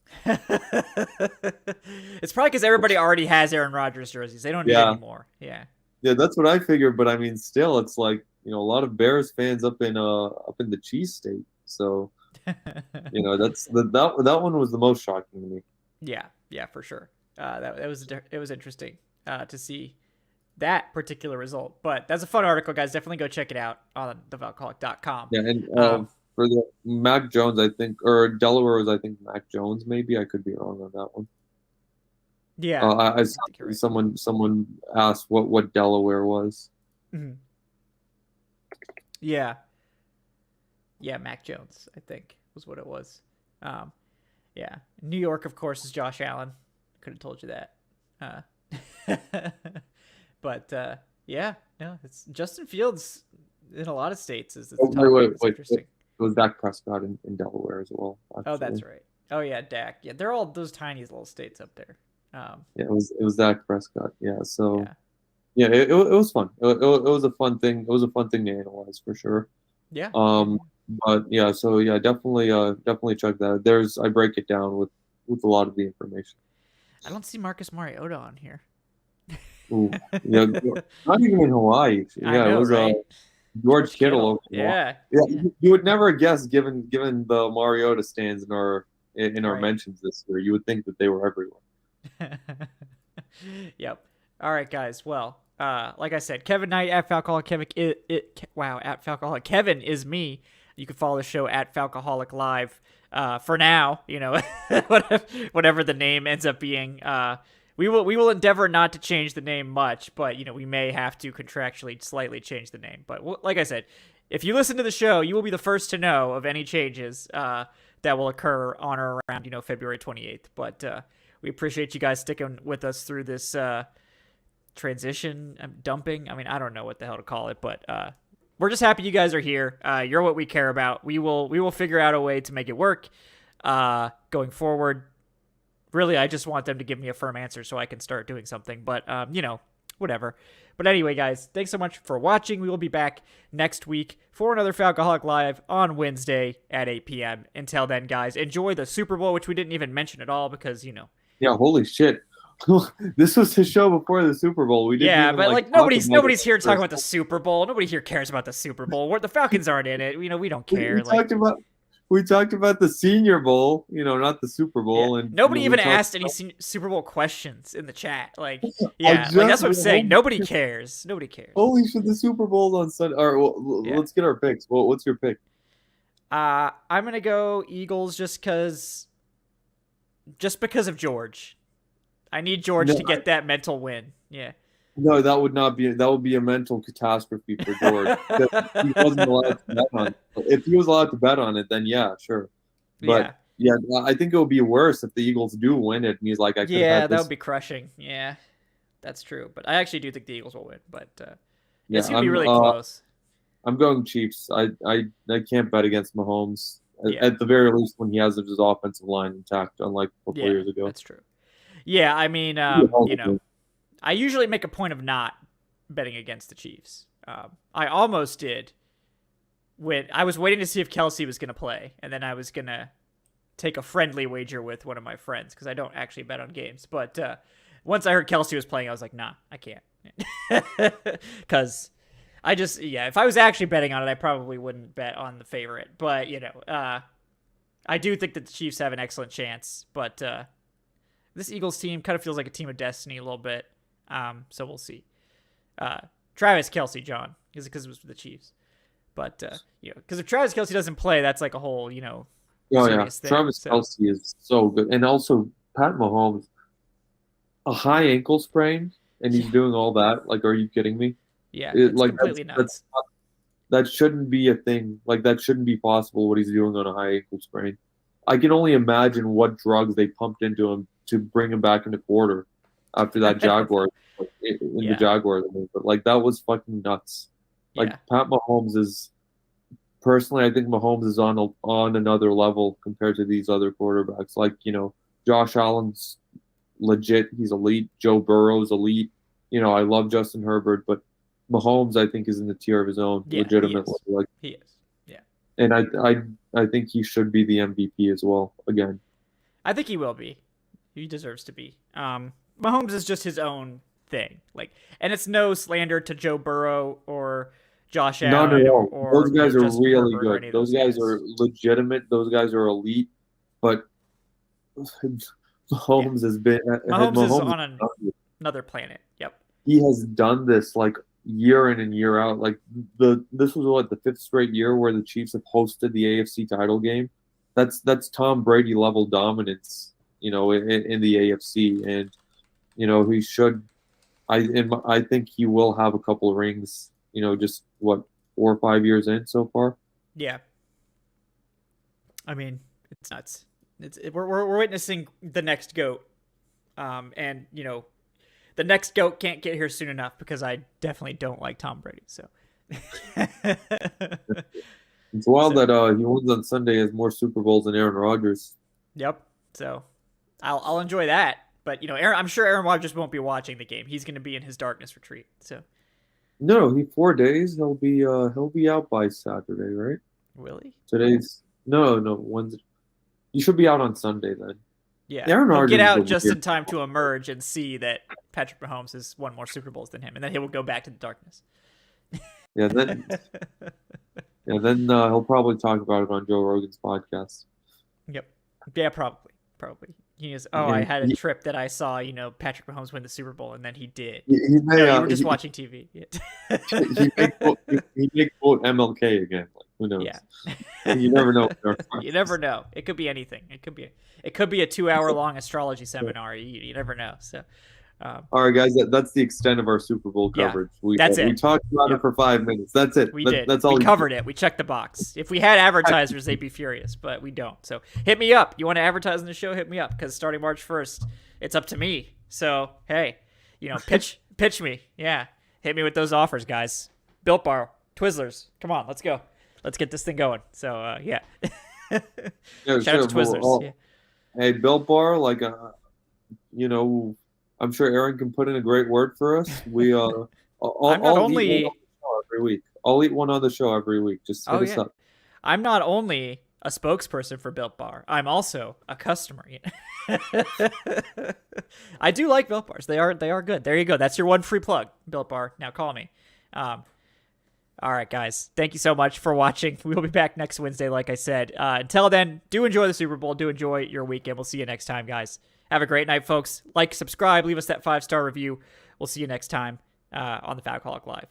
It's probably because everybody already has Aaron Rodgers jerseys. They don't need any more. Yeah. Yeah, that's what I figured. But I mean, still, it's like a lot of Bears fans up in the Cheese State. So that's that one was the most shocking to me. Yeah, for sure. It was interesting to see that particular result. But that's a fun article, guys. Definitely go check it out on thefalcoholic.com. Yeah, and for the Mac Jones, I think, or Delaware was, I think, Mac Jones. Maybe I could be wrong on that one. Yeah, I right. Someone asked what Delaware was. Mm-hmm. Yeah, Mac Jones, I think, was what it was. Yeah, New York, of course, is Josh Allen. Could have told you that. But yeah, no, it's Justin Fields in a lot of states is the top. Wait. It was Dak Prescott in Delaware as well. Actually. Oh, that's right. Oh yeah, Dak. Yeah, they're all those tiny little states up there. Yeah, it was Dak Prescott. Yeah, so yeah, it was fun. It was a fun thing. It was a fun thing to analyze for sure. Yeah. But yeah, so yeah, definitely check that. I break it down with a lot of the information. I don't see Marcus Mariota on here. Ooh, yeah, not even in Hawaii. Yeah, know, it was right? George Kittle. Yeah. You would never guess, given the Mariota stands in our mentions this year. You would think that they were everywhere. Yep. All right, guys. Well, like I said, Kevin Knight at Falcoholic. At Falcoholic. Kevin is me. You can follow the show at Falcoholic Live. For now, whatever the name ends up being. We will endeavor not to change the name much, but we may have to contractually slightly change the name. But like I said, if you listen to the show, you will be the first to know of any changes that will occur on or around February 28th. But we appreciate you guys sticking with us through this transition, dumping. I mean, I don't know what the hell to call it, but we're just happy you guys are here. You're what we care about. We will figure out a way to make it work going forward. Really, I just want them to give me a firm answer so I can start doing something. But, whatever. But anyway, guys, thanks so much for watching. We will be back next week for another Falcoholic Live on Wednesday at 8 p.m. Until then, guys, enjoy the Super Bowl, which we didn't even mention at all because, Yeah, holy shit. This was the show before the Super Bowl. We didn't even, but nobody's here talking about the Super Bowl. Nobody here cares about the Super Bowl. The Falcons aren't in it. We don't care. we talked about the Senior Bowl, not the Super Bowl, Yeah. and Nobody we even talked asked any Super Bowl questions in the chat. Like, I yeah, like that's what I'm saying. Nobody cares. Nobody cares. Holy shit, the Super Bowl's on Sunday. All right, well, Yeah. let's get our picks. Well, what's your pick? I'm gonna go Eagles just because of George. I need George to get that mental win. Yeah. No, that would be a mental catastrophe for George. He wasn't allowed to bet on it. If he was allowed to bet on it, then yeah, sure. But yeah, I think it would be worse if the Eagles do win it, and he's like, I could have had that this. would be crushing. Yeah, that's true. But I actually do think the Eagles will win. But Yeah, it's gonna be really close. I'm going Chiefs. I can't bet against Mahomes. Yeah. At the very least, when he has his offensive line intact, unlike a couple years ago. That's true. Yeah, I mean, I usually make a point of not betting against the Chiefs. I almost did when I was waiting to see if Kelsey was going to play, and then I was going to take a friendly wager with one of my friends because I don't actually bet on games. But once I heard Kelsey was playing, I was like, nah, I can't. Because if I was actually betting on it, I probably wouldn't bet on the favorite. But, I do think that the Chiefs have an excellent chance. But this Eagles team kind of feels like a team of destiny a little bit. So we'll see. Travis Kelsey, John, because it was for the Chiefs. But, because if Travis Kelsey doesn't play, that's like a whole, serious thing. Travis Kelsey is so good. And also, Pat Mahomes, a high ankle sprain, and he's doing all that. Like, are you kidding me? Yeah, it's completely nuts. That shouldn't be a thing. Like, that shouldn't be possible, what he's doing on a high ankle sprain. I can only imagine what drugs they pumped into him to bring him back into quarter after that Jaguar the Jaguar. But, like, that was fucking nuts. Like, Pat Mahomes is – personally, I think Mahomes is on another level compared to these other quarterbacks. Like, Josh Allen's legit. He's elite. Joe Burrow's elite. I love Justin Herbert, but Mahomes, I think, is in the tier of his own, legitimately. He is. Yeah. And I think he should be the MVP as well, again. I think he will be. He deserves to be. Mahomes is just his own thing. Like, and it's no slander to Joe Burrow or Josh Allen. No. Or those guys are Justin really Herbert good. Those guys are legitimate. Those guys are elite. But Mahomes has been. Mahomes is on another planet. Yep. He has done this like year in and year out. Like this was the fifth straight year where the Chiefs have hosted the AFC title game. That's Tom Brady level dominance, in the AFC, and he should. I think he will have a couple of rings. Just 4 or 5 years in so far. Yeah. I mean, it's nuts. We're witnessing the next GOAT, and the next GOAT can't get here soon enough because I definitely don't like Tom Brady. So it's wild that he wins on Sunday, has more Super Bowls than Aaron Rodgers. Yep. So I'll enjoy that. But I'm sure Aaron Rodgers won't be watching the game. He's going to be in his darkness retreat. So no, 4 days. He'll be out by Saturday, right? Will he? Today's no Wednesday. You should be out on Sunday then. Yeah, he'll get out just in time to emerge and see that Patrick Mahomes has won more Super Bowls than him, and then he will go back to the darkness. Yeah, then he'll probably talk about it on Joe Rogan's podcast. Yep. Yeah, probably. He is. Oh, I had a trip that I saw. Patrick Mahomes win the Super Bowl, and then he did. You were just watching TV. he may quote MLK again. Like, who knows? Yeah. You never know. You never know. It could be anything. It could be a 2-hour-long astrology seminar. You never know. So. All right, guys. That's the extent of our Super Bowl coverage. That's it. We talked about it for 5 minutes. That's it. We did. That's all. We covered it. We checked the box. If we had advertisers, they'd be furious, but we don't. So hit me up. You want to advertise in the show? Hit me up because starting March 1st, it's up to me. So hey, pitch me. Yeah, hit me with those offers, guys. Built Bar, Twizzlers. Come on, let's go. Let's get this thing going. So yeah. Shout out to Twizzlers. Hey, Built Bar, I'm sure Aaron can put in a great word for us. We I'll eat one every week. I'll eat one on the show every week. Just hit us up. I'm not only a spokesperson for Built Bar, I'm also a customer. I do like Built Bars. They are good. There you go. That's your one free plug. Built Bar. Now call me. All right, guys. Thank you so much for watching. We will be back next Wednesday, like I said. Until then, do enjoy the Super Bowl. Do enjoy your weekend. We'll see you next time, guys. Have a great night, folks. Like, subscribe, leave us that 5-star review. We'll see you next time on the Falcoholic Live.